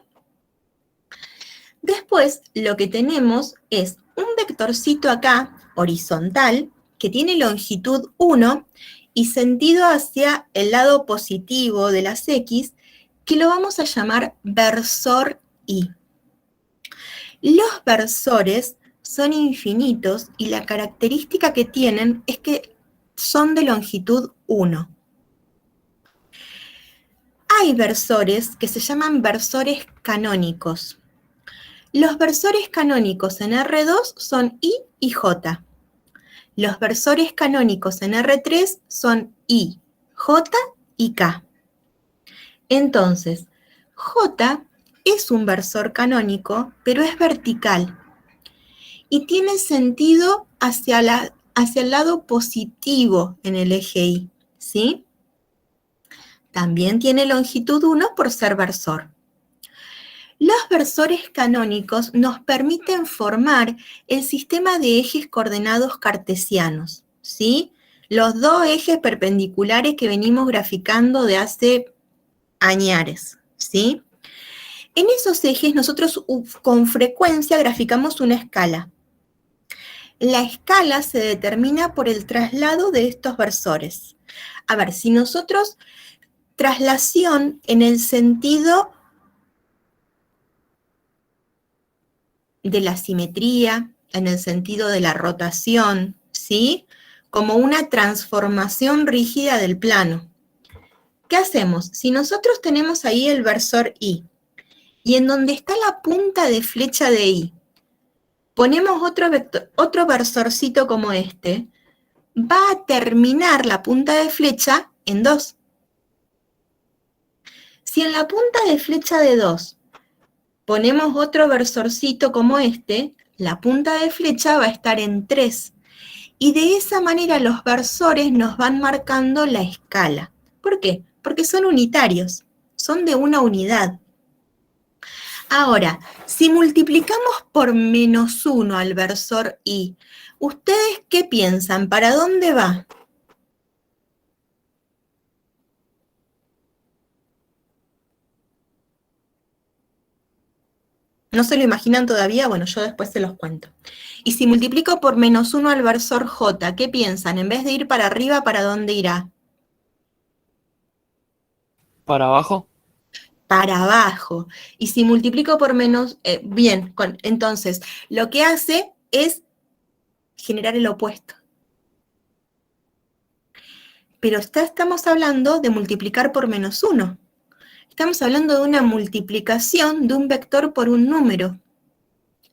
Después, lo que tenemos es un vectorcito acá, horizontal, que tiene longitud 1 y sentido hacia el lado positivo de las X, que lo vamos a llamar versor Y. Los versores son infinitos y la característica que tienen es que son de longitud 1. Hay versores que se llaman versores canónicos. Los versores canónicos en R2 son I y J. Los versores canónicos en R3 son I, J y K. Entonces, J es un versor canónico, pero es vertical y tiene sentido hacia el lado positivo en el eje Y, ¿sí? También tiene longitud 1 por ser versor. Los versores canónicos nos permiten formar el sistema de ejes coordenados cartesianos, ¿sí? Los dos ejes perpendiculares que venimos graficando de hace añares, ¿sí? En esos ejes nosotros con frecuencia graficamos una escala. La escala se determina por el traslado de estos versores. A ver, si nosotros, traslación en el sentido de la simetría, en el sentido de la rotación, ¿sí? Como una transformación rígida del plano. ¿Qué hacemos? Si nosotros tenemos ahí el versor Y, y en donde está la punta de flecha de Y, ponemos otro versorcito como este, va a terminar la punta de flecha en 2. Si en la punta de flecha de 2 ponemos otro versorcito como este, la punta de flecha va a estar en 3. Y de esa manera los versores nos van marcando la escala. ¿Por qué? Porque son unitarios, son de una unidad. Ahora, si multiplicamos por -1 al versor Y, ¿ustedes qué piensan? ¿Para dónde va? ¿No se lo imaginan todavía? Bueno, yo después se los cuento. Y si multiplico por -1 al versor J, ¿qué piensan? En vez de ir para arriba, ¿para dónde irá? ¿Para abajo? Para abajo. Y si multiplico por entonces, lo que hace es generar el opuesto. Pero estamos hablando de multiplicar por -1. Estamos hablando de una multiplicación de un vector por un número.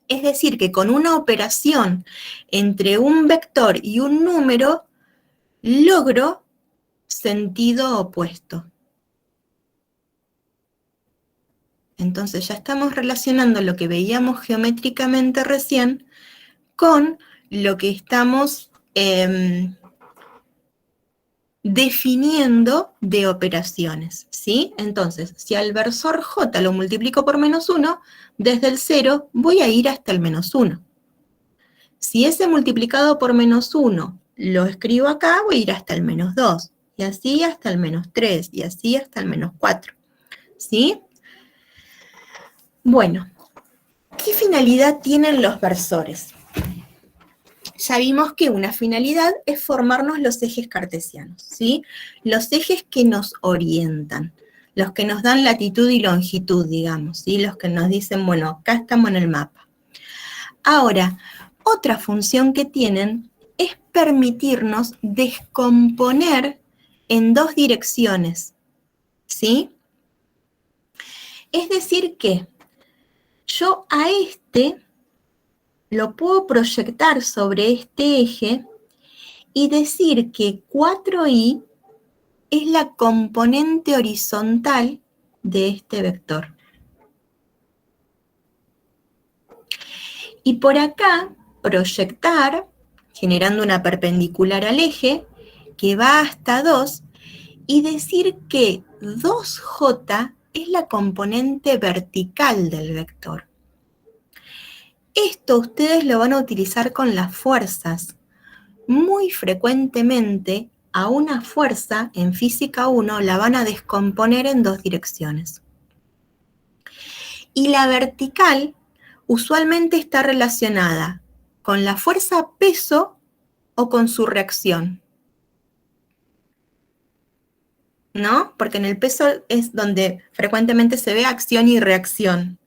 Es decir, que con una operación entre un vector y un número, logro sentido opuesto. Entonces ya estamos relacionando lo que veíamos geométricamente recién con lo que estamos definiendo de operaciones, ¿sí? Entonces, si al versor J lo multiplico por -1, desde el 0 voy a ir hasta el -1. Si ese multiplicado por -1 lo escribo acá, voy a ir hasta el -2, y así hasta el -3, y así hasta el -4, ¿sí? Bueno, ¿qué finalidad tienen los versores? Ya vimos que una finalidad es formarnos los ejes cartesianos, ¿sí? Los ejes que nos orientan, los que nos dan latitud y longitud, digamos, ¿sí? Los que nos dicen, bueno, acá estamos en el mapa. Ahora, otra función que tienen es permitirnos descomponer en 2 direcciones, ¿sí? Es decir que yo a este lo puedo proyectar sobre este eje y decir que 4i es la componente horizontal de este vector. Y por acá, proyectar, generando una perpendicular al eje, que va hasta 2, y decir que 2j es la componente vertical del vector. Esto ustedes lo van a utilizar con las fuerzas. Muy frecuentemente, a una fuerza en física 1 la van a descomponer en 2 direcciones. Y la vertical usualmente está relacionada con la fuerza peso o con su reacción. ¿No? Porque en el peso es donde frecuentemente se ve acción y reacción.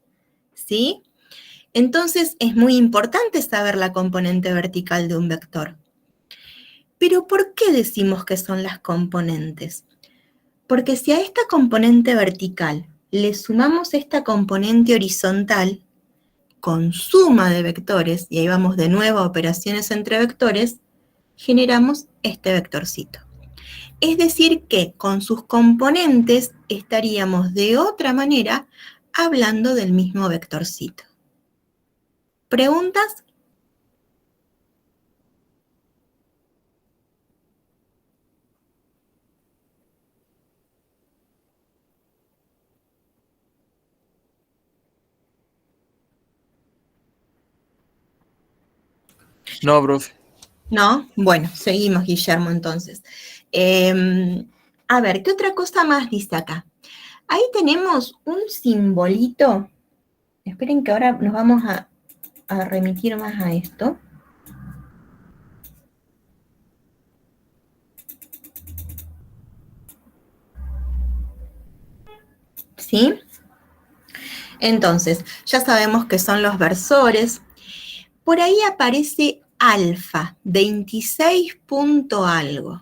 ¿Sí? Entonces es muy importante saber la componente vertical de un vector. Pero ¿por qué decimos que son las componentes? Porque si a esta componente vertical le sumamos esta componente horizontal, con suma de vectores, y ahí vamos de nuevo a operaciones entre vectores, generamos este vectorcito. Es decir que con sus componentes estaríamos de otra manera hablando del mismo vectorcito. ¿Preguntas? No, profe. ¿No? Bueno, seguimos, Guillermo, entonces. A ver, ¿qué otra cosa más dice acá? Ahí tenemos un simbolito. Esperen que ahora nos vamos a remitir más a esto. ¿Sí? Entonces, ya sabemos que son los versores. Por ahí aparece alfa, 26 punto algo.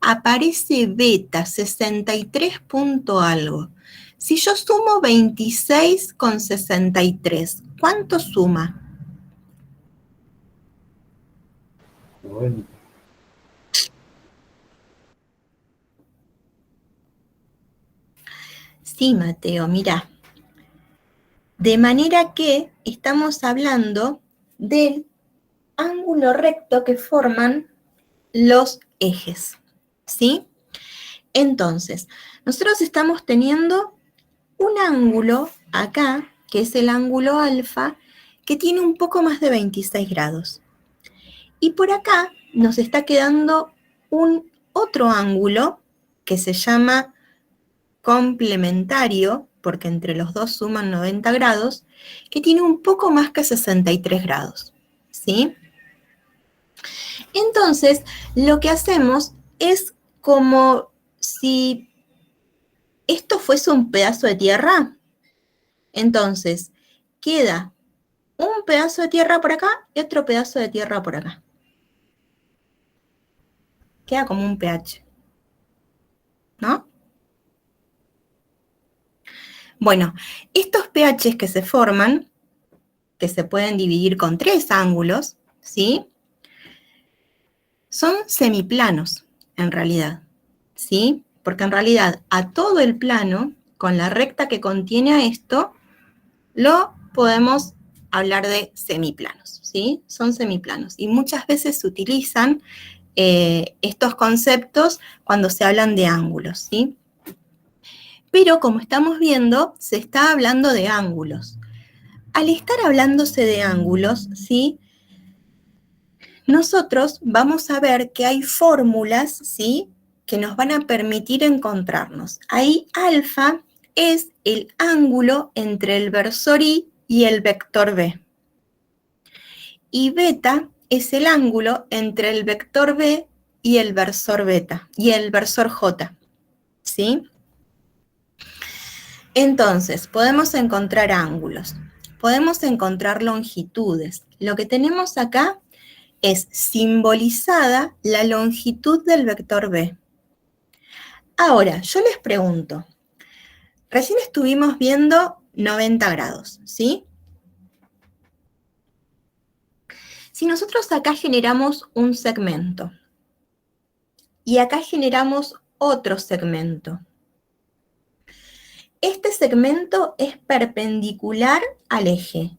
Aparece beta, 63 punto algo. Si yo sumo 26 con 63, ¿cuánto suma? Bueno. Sí, Mateo, mira. De manera que estamos hablando del ángulo recto que forman los ejes, ¿sí? Entonces, nosotros estamos teniendo un ángulo acá, que es el ángulo alfa, que tiene un poco más de 26 grados. Y por acá nos está quedando un otro ángulo que se llama complementario, porque entre los dos suman 90 grados, que tiene un poco más que 63 grados, ¿sí? Entonces, lo que hacemos es como si esto fuese un pedazo de tierra. Entonces, queda un pedazo de tierra por acá y otro pedazo de tierra por acá. Queda como un pH, ¿no? Bueno, estos pHs que se forman, que se pueden dividir con 3 ángulos, ¿sí? Son semiplanos, en realidad, ¿sí? Porque en realidad a todo el plano, con la recta que contiene a esto, lo podemos hablar de semiplanos, ¿sí? Son semiplanos. Y muchas veces se utilizan estos conceptos cuando se hablan de ángulos, ¿sí? Pero como estamos viendo, se está hablando de ángulos. Al estar hablándose de ángulos, ¿sí? Nosotros vamos a ver que hay fórmulas, ¿sí?, que nos van a permitir encontrarnos. Ahí alfa es el ángulo entre el versor I y el vector B. Y beta es el ángulo entre el vector B y el versor beta, y el versor J, ¿sí? Entonces, podemos encontrar ángulos, podemos encontrar longitudes. Lo que tenemos acá es simbolizada la longitud del vector B. Ahora, yo les pregunto, recién estuvimos viendo 90 grados, ¿sí? Si nosotros acá generamos un segmento y acá generamos otro segmento, este segmento es perpendicular al eje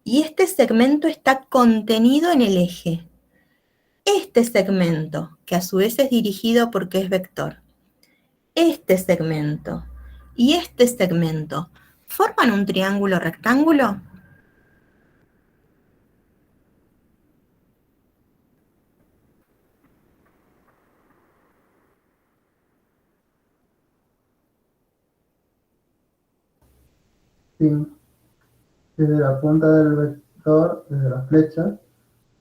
y este segmento está contenido en el eje. Este segmento, que a su vez es dirigido porque es vector, este segmento y este segmento, ¿forman un triángulo rectángulo? Sí, desde la punta del vector, desde la flecha,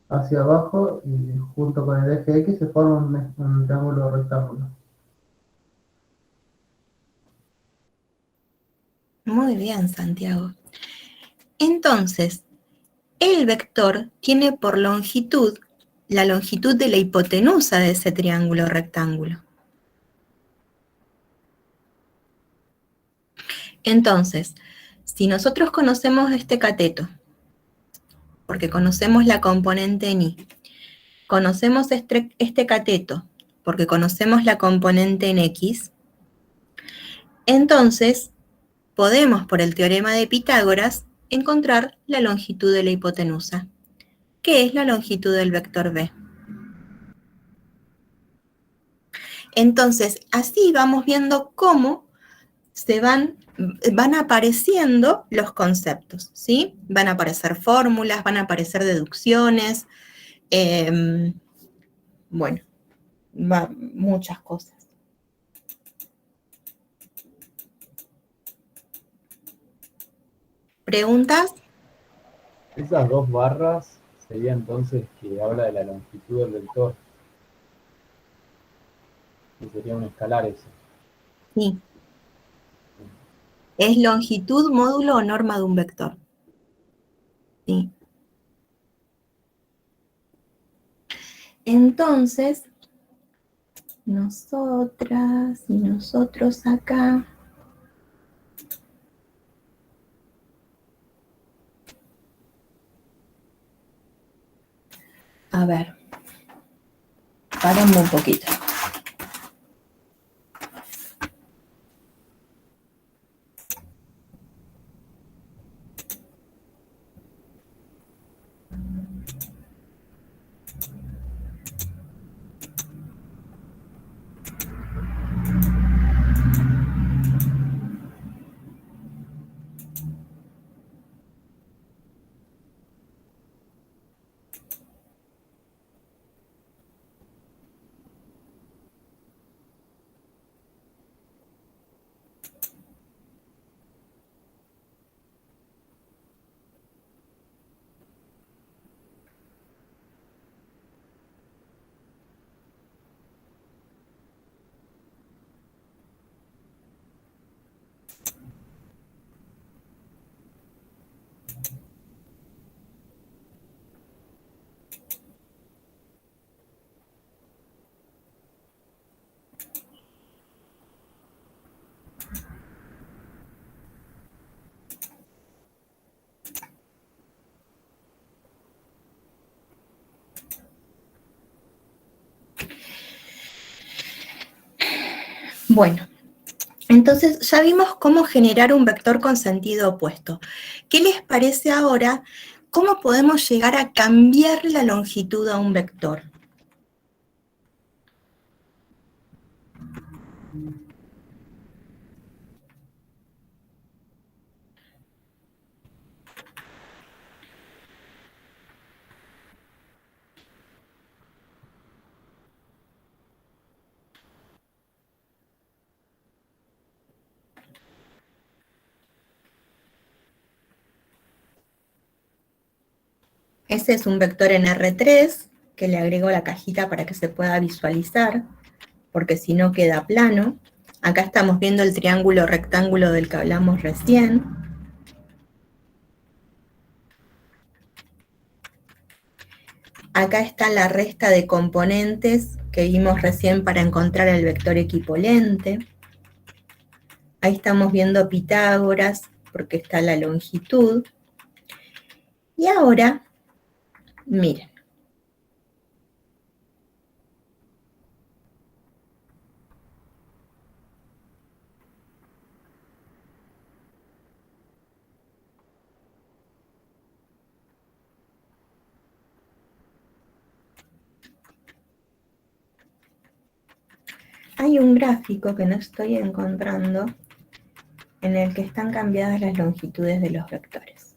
hacia abajo y junto con el eje X se forma un triángulo rectángulo. Muy bien, Santiago. Entonces, el vector tiene por longitud la longitud de la hipotenusa de ese triángulo rectángulo. Entonces, si nosotros conocemos este cateto, porque conocemos la componente en Y, conocemos este cateto, porque conocemos la componente en X, entonces podemos, por el teorema de Pitágoras, encontrar la longitud de la hipotenusa, que es la longitud del vector B. Entonces, así vamos viendo cómo van apareciendo los conceptos, ¿sí? Van a aparecer fórmulas, van a aparecer deducciones, bueno, muchas cosas. ¿Preguntas? Esas dos barras sería entonces que habla de la longitud del vector. Que sería un escalar eso. Sí. Es longitud, módulo o norma de un vector. Sí. Entonces, nosotras y nosotros acá. A ver, paramos un poquito. Bueno, entonces ya vimos cómo generar un vector con sentido opuesto. ¿Qué les parece ahora? ¿Cómo podemos llegar a cambiar la longitud a un vector? Ese es un vector en R3, que le agrego la cajita para que se pueda visualizar, porque si no queda plano. Acá estamos viendo el triángulo rectángulo del que hablamos recién. Acá está la resta de componentes que vimos recién para encontrar el vector equipolente. Ahí estamos viendo Pitágoras, porque está la longitud. Y ahora, miren, hay un gráfico que no estoy encontrando en el que están cambiadas las longitudes de los vectores.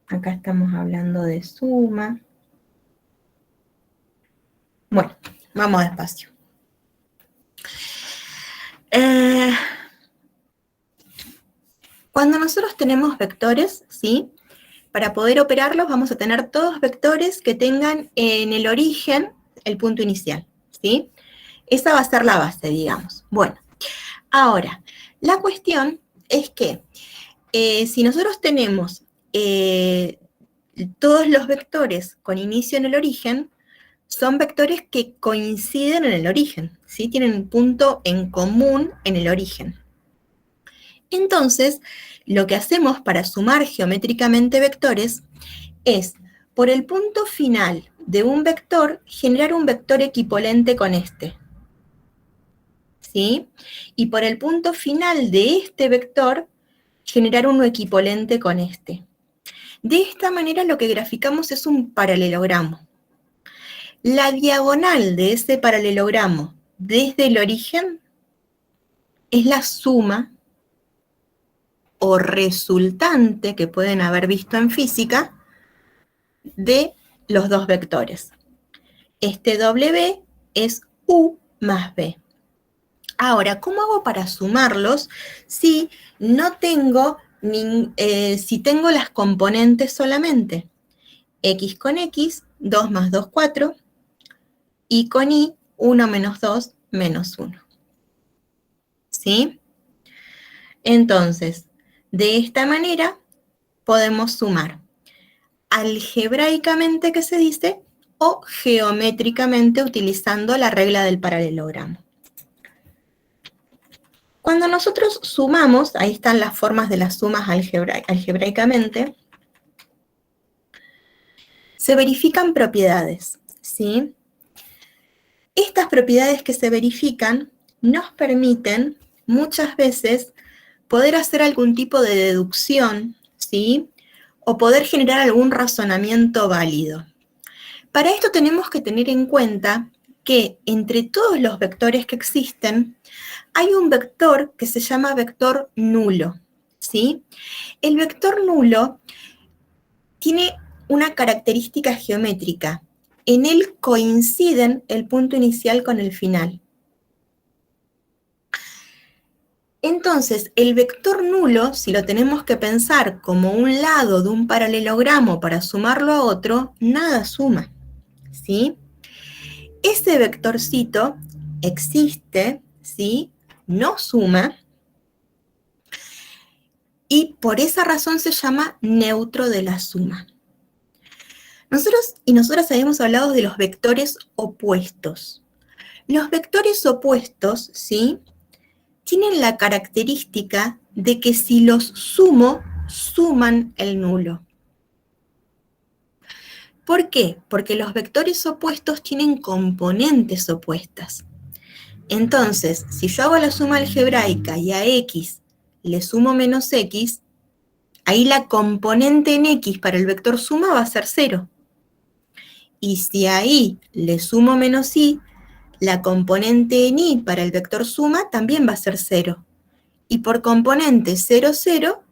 Acá estamos hablando de suma. Bueno, vamos despacio. Cuando nosotros tenemos vectores, ¿sí? Para poder operarlos vamos a tener todos vectores que tengan en el origen el punto inicial, ¿sí? Esa va a ser la base, digamos. Bueno, ahora, la cuestión es que si nosotros tenemos todos los vectores con inicio en el origen, son vectores que coinciden en el origen, ¿sí? Tienen un punto en común en el origen. Entonces, lo que hacemos para sumar geométricamente vectores es, por el punto final de un vector, generar un vector equivalente con este, ¿sí? Y por el punto final de este vector, generar uno equivalente con este. De esta manera lo que graficamos es un paralelogramo. La diagonal de ese paralelogramo desde el origen es la suma o resultante que pueden haber visto en física de los dos vectores. Este W es U más B. Ahora, ¿cómo hago para sumarlos si no tengo, si tengo las componentes solamente? X con X, 2 más 2, 4, y con Y, 1 menos 2, menos 1. ¿Sí? Entonces, de esta manera podemos sumar algebraicamente, que se dice, o geométricamente utilizando la regla del paralelogramo. Cuando nosotros sumamos, ahí están las formas de las sumas algebraicamente, se verifican propiedades, ¿sí? Estas propiedades que se verifican nos permiten muchas veces poder hacer algún tipo de deducción, ¿sí? O poder generar algún razonamiento válido. Para esto tenemos que tener en cuenta que entre todos los vectores que existen, hay un vector que se llama vector nulo, ¿sí? El vector nulo tiene una característica geométrica. En él coinciden el punto inicial con el final. Entonces, el vector nulo, si lo tenemos que pensar como un lado de un paralelogramo para sumarlo a otro, nada suma, ¿sí? Ese vectorcito existe, ¿sí? No suma, y por esa razón se llama neutro de la suma. Nosotros y nosotras habíamos hablado de los vectores opuestos. Los vectores opuestos, ¿sí?, tienen la característica de que si los sumo, suman el nulo. ¿Por qué? Porque los vectores opuestos tienen componentes opuestas. Entonces, si yo hago la suma algebraica y a x le sumo menos x, ahí la componente en x para el vector suma va a ser 0. Y si a y le sumo menos y, la componente en y para el vector suma también va a ser 0. Y por componente 0, 0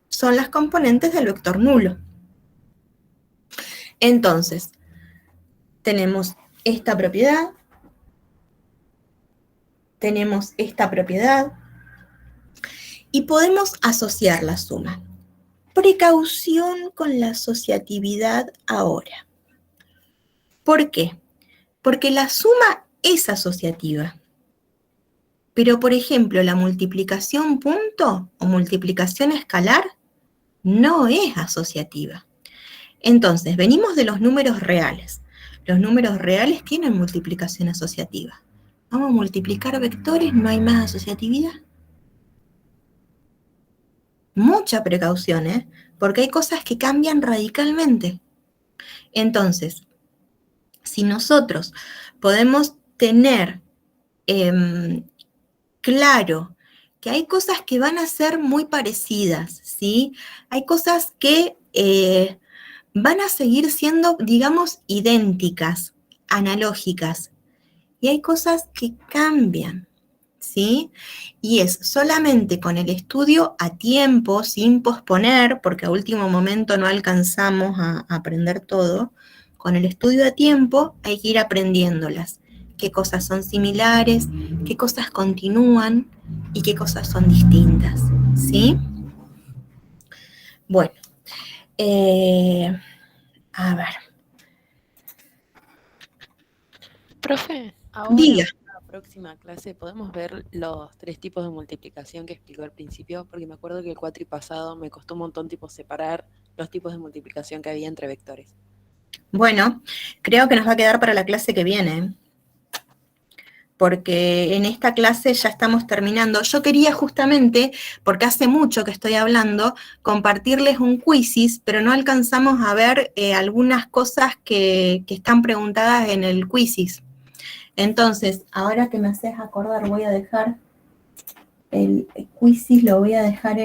son las componentes del vector nulo. Entonces, tenemos esta propiedad, tenemos esta propiedad, y podemos asociar la suma. Precaución con la asociatividad ahora. ¿Por qué? Porque la suma es asociativa. Pero, por ejemplo, la multiplicación punto o multiplicación escalar no es asociativa. Entonces, venimos de los números reales. Los números reales tienen multiplicación asociativa. Vamos a multiplicar vectores, no hay más asociatividad. Mucha precaución, porque hay cosas que cambian radicalmente. Entonces, si nosotros podemos tener claro que hay cosas que van a ser muy parecidas, ¿sí? Hay cosas que van a seguir siendo, digamos, idénticas, analógicas, y hay cosas que cambian, ¿sí? Y es solamente con el estudio a tiempo, sin posponer, porque a último momento no alcanzamos a aprender todo, con el estudio a tiempo hay que ir aprendiéndolas. Qué cosas son similares, qué cosas continúan y qué cosas son distintas, ¿sí? Bueno, a ver, Profe, ahora diga. en la próxima clase podemos ver los 3 tipos de multiplicación que explicó al principio, porque me acuerdo que el cuatri pasado me costó un montón tipo separar los tipos de multiplicación que había entre vectores. Bueno, creo que nos va a quedar para la clase que viene, porque en esta clase ya estamos terminando. Yo quería justamente, porque hace mucho que estoy hablando, compartirles un quizzes, pero no alcanzamos a ver algunas cosas que están preguntadas en el quizzes. Entonces, ahora que me haces acordar, voy a dejar el quizzes, lo voy a dejar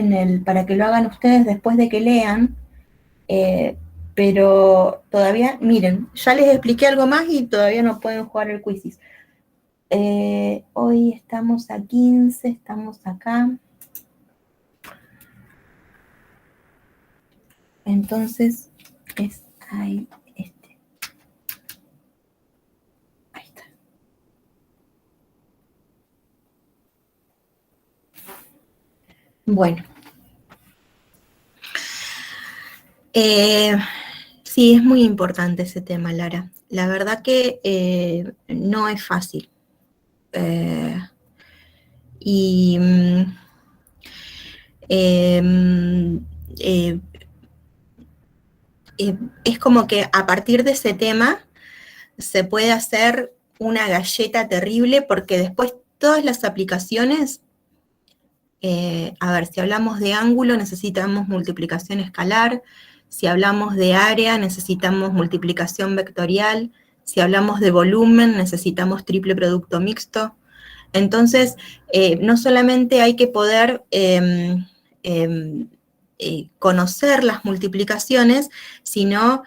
para que lo hagan ustedes después de que lean, pero todavía, miren, ya les expliqué algo más y todavía no pueden jugar el quizzes. Hoy estamos a 15, estamos acá. Entonces, es ahí, ahí está. Bueno. Sí, es muy importante ese tema, Lara. La verdad que no es fácil. Y es como que a partir de ese tema se puede hacer una galleta terrible porque después todas las aplicaciones, a ver, si hablamos de ángulo necesitamos multiplicación escalar, si hablamos de área necesitamos multiplicación vectorial, si hablamos de volumen necesitamos triple producto mixto. Entonces, no solamente hay que poder conocer las multiplicaciones, sino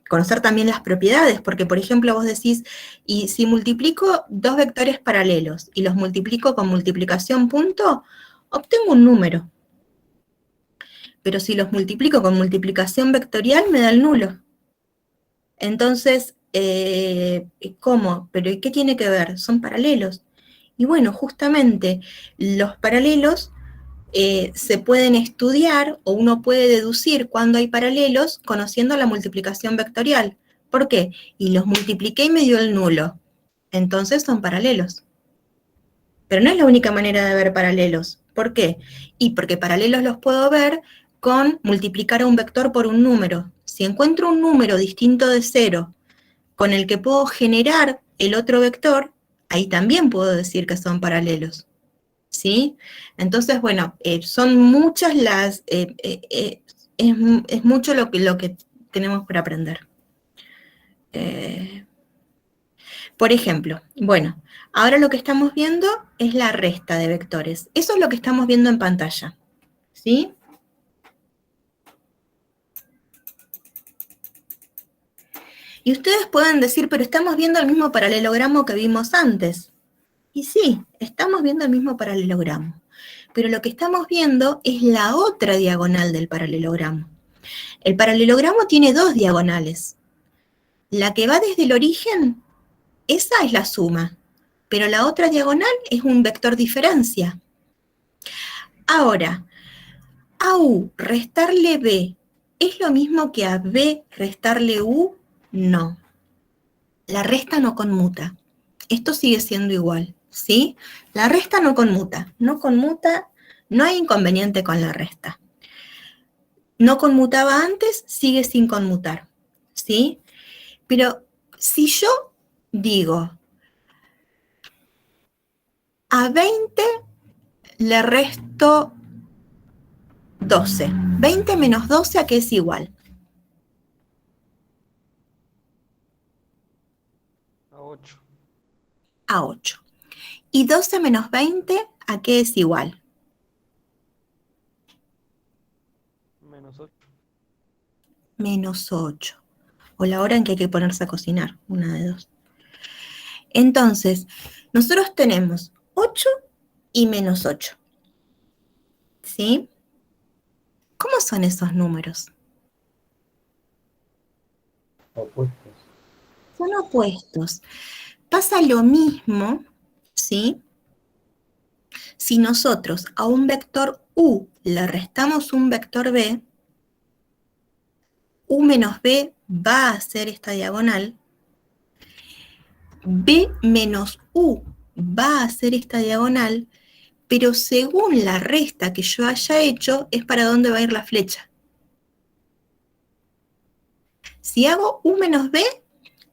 conocer también las propiedades, porque por ejemplo vos decís, y si multiplico dos vectores paralelos y los multiplico con multiplicación punto, obtengo un número. Pero si los multiplico con multiplicación vectorial, me da el nulo. Entonces, ¿cómo? ¿Pero qué tiene que ver? Son paralelos. Y bueno, justamente los paralelos se pueden estudiar o uno puede deducir cuando hay paralelos conociendo la multiplicación vectorial. ¿Por qué? Y los multipliqué y me dio el nulo. Entonces son paralelos. Pero no es la única manera de ver paralelos. ¿Por qué? Y porque paralelos los puedo ver con multiplicar a un vector por un número. Si encuentro un número distinto de 0 con el que puedo generar el otro vector, ahí también puedo decir que son paralelos. ¿Sí? Entonces, bueno, son muchas las, es mucho lo que tenemos por aprender. Por ejemplo, bueno, ahora lo que estamos viendo es la resta de vectores. Eso es lo que estamos viendo en pantalla, ¿sí? Y ustedes pueden decir, pero estamos viendo el mismo paralelogramo que vimos antes. Y sí, estamos viendo el mismo paralelogramo, pero lo que estamos viendo es la otra diagonal del paralelogramo. El paralelogramo tiene dos diagonales. La que va desde el origen, esa es la suma, pero la otra diagonal es un vector diferencia. Ahora, a U restarle B, ¿es lo mismo que a B restarle U? No. La resta no conmuta. Esto sigue siendo igual, ¿sí? La resta no conmuta, no hay inconveniente con la resta. No conmutaba antes, sigue sin conmutar, ¿sí? Pero si yo digo, a 20 le resto 12. 20 menos 12, ¿a qué es igual? A 8. A 8. Y 12 menos 20, ¿a qué es igual? Menos 8. Menos 8. o la hora en que hay que ponerse a cocinar, una de dos. Entonces, nosotros tenemos 8 y menos 8, ¿sí? ¿Cómo son esos números? Opuestos. Son opuestos. Pasa lo mismo, ¿sí? Si nosotros a un vector u le restamos un vector b, u menos b va a ser esta diagonal, b menos u va a ser esta diagonal, pero según la resta que yo haya hecho, es para dónde va a ir la flecha. Si hago u menos b,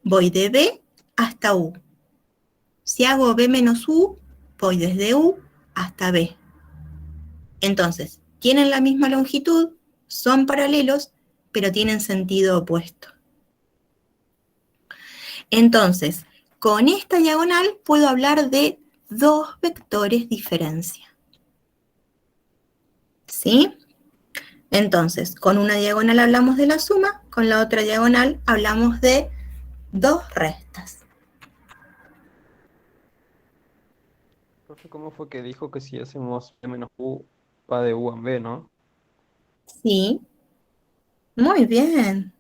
voy de b hasta u. Si hago b menos u, voy desde u hasta b. Entonces, tienen la misma longitud, son paralelos, pero tienen sentido opuesto. Entonces, con esta diagonal puedo hablar de dos vectores diferencia. ¿Sí? Entonces, con una diagonal hablamos de la suma, con la otra diagonal hablamos de dos restas. Profe, ¿cómo fue que dijo que si hacemos b menos u va de u a b, ¿no? Sí, muy bien.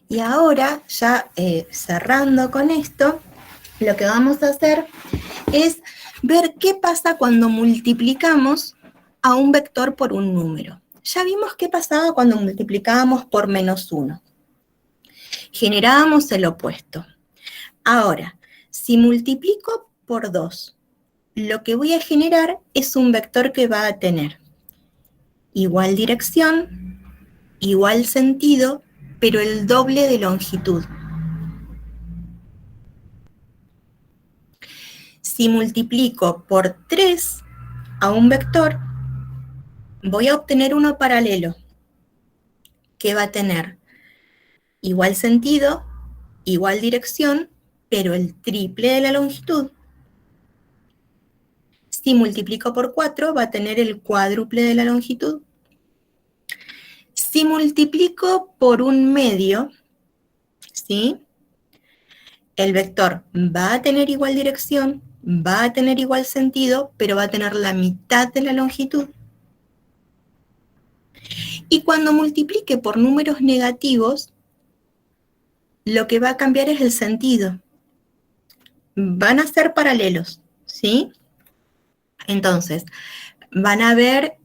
Y ahora, ya cerrando con esto, lo que vamos a hacer es ver qué pasa cuando multiplicamos a un vector por un número. Ya vimos qué pasaba cuando multiplicábamos por menos 1. Generábamos el opuesto. Ahora, si multiplico por 2, lo que voy a generar es un vector que va a tener igual dirección, igual sentido, pero el doble de longitud. Si multiplico por 3 a un vector, voy a obtener uno paralelo, que va a tener igual sentido, igual dirección, pero el triple de la longitud. Si multiplico por 4, va a tener el cuádruple de la longitud. Si multiplico por un medio, ¿sí? El vector va a tener igual dirección, va a tener igual sentido, pero va a tener la mitad de la longitud. Y cuando multiplique por números negativos, lo que va a cambiar es el sentido. Van a ser paralelos, ¿sí? Entonces, van a haber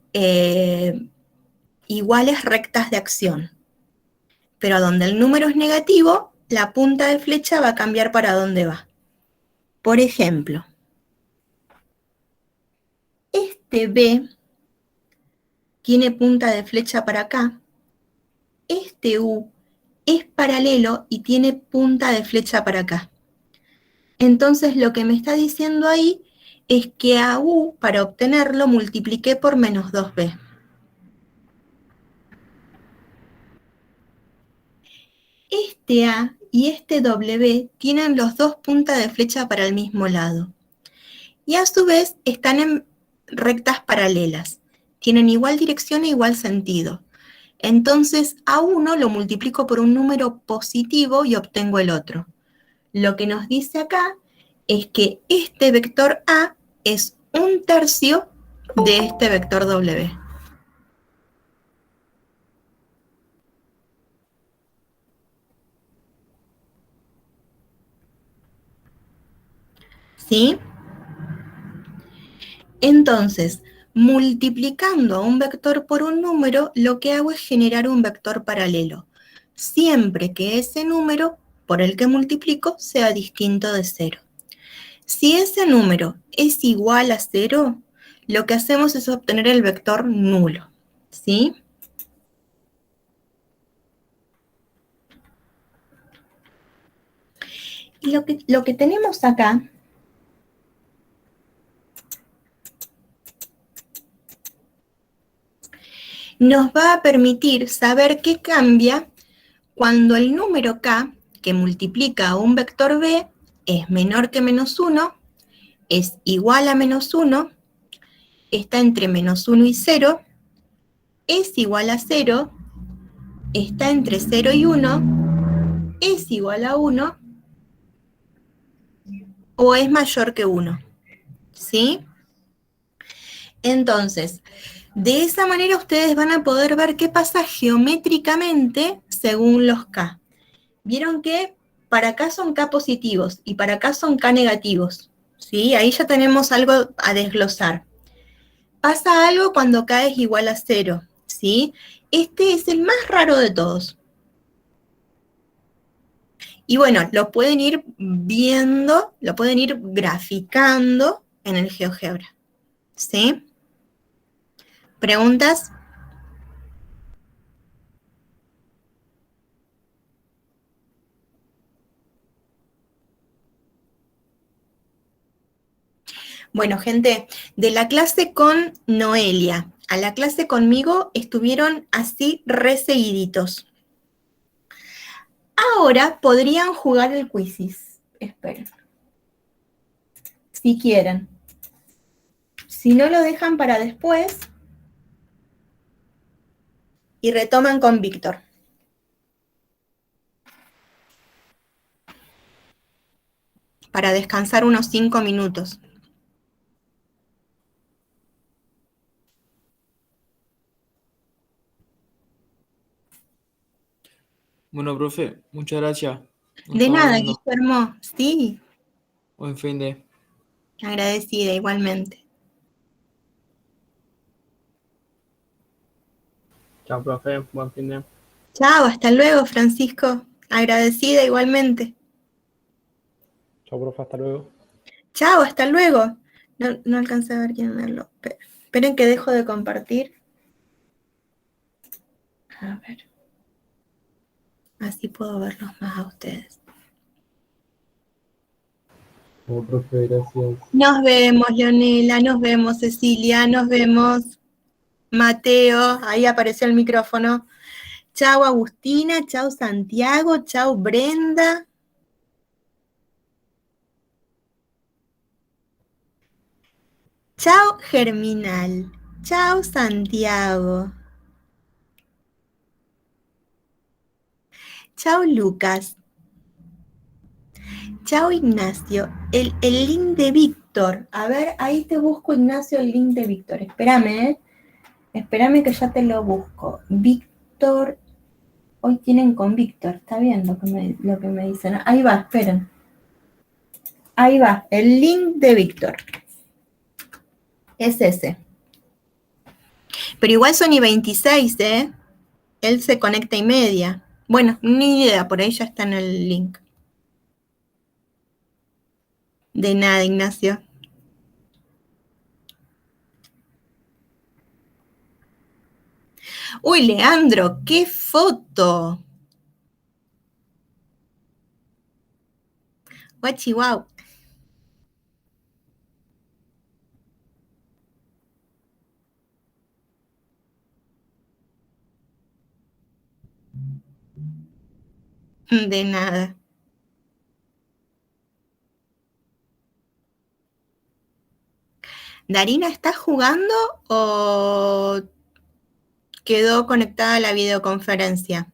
iguales rectas de acción. Pero donde el número es negativo, la punta de flecha va a cambiar para dónde va. Por ejemplo, este B tiene punta de flecha para acá. Este U es paralelo y tiene punta de flecha para acá. Entonces lo que me está diciendo ahí es que a U, para obtenerlo, multipliqué por menos 2B. Este A y este W tienen los dos puntas de flecha para el mismo lado. Y a su vez están en rectas paralelas. Tienen igual dirección e igual sentido. Entonces a uno lo multiplico por un número positivo y obtengo el otro. Lo que nos dice acá es que este vector A es 1/3 de este vector W. ¿Sí? Entonces, multiplicando a un vector por un número, lo que hago es generar un vector paralelo, siempre que ese número por el que multiplico sea distinto de 0. Si ese número es igual a 0, lo que hacemos es obtener el vector nulo, ¿sí? Y lo que tenemos acá nos va a permitir saber qué cambia cuando el número k, que multiplica a un vector b, es menor que -1, es igual a -1, está entre -1 y 0, es igual a 0, está entre 0 y 1, es igual a 1, o es mayor que 1, ¿sí? Entonces, de esa manera ustedes van a poder ver qué pasa geométricamente según los k. Vieron que para acá son k positivos y para acá son k negativos, ¿sí? Ahí ya tenemos algo a desglosar. Pasa algo cuando k es igual a 0, ¿sí? Este es el más raro de todos. Y bueno, lo pueden ir viendo, lo pueden ir graficando en el GeoGebra, ¿sí? ¿Preguntas? Bueno, gente, de la clase con Noelia a la clase conmigo estuvieron así re seguiditos. Ahora podrían jugar el Quizzes. Esperen. Si quieren. Si no lo dejan para después y retoman con Víctor. Para descansar unos 5 minutos. Bueno, profe, muchas gracias. Nos De estamos nada, viendo. Guillermo. Sí, Buen fin de. agradecida igualmente. Chao, profe. Buen fin de. Chao, hasta luego, Francisco. Agradecida igualmente. Chao, profe, hasta luego. Chao, hasta luego. No alcancé a ver quién verlo. Esperen que dejo de compartir. A ver. Así puedo verlos más a ustedes. Chao, profe. Gracias. Nos vemos, Leonela, nos vemos, Cecilia, nos vemos, Mateo, ahí apareció el micrófono. Chao, Agustina, chao, Santiago, chao, Brenda. Chao, Germinal. Chao, Santiago. Chao, Lucas. Chao, Ignacio. El link de Víctor. A ver, ahí te busco, Ignacio, el link de Víctor. Espérame, Espérame que ya te lo busco. Víctor. Hoy tienen con Víctor. Está bien lo que me dicen. Ahí va, esperen. Ahí va, el link de Víctor. Es ese. Pero igual son y 26, ¿eh? Él se conecta y media. Bueno, ni idea, por ahí ya está en el link. De nada, Ignacio. Uy, Leandro, qué foto. Guachi, guau. De nada. ¿Darina está jugando o quedó conectada a la videoconferencia?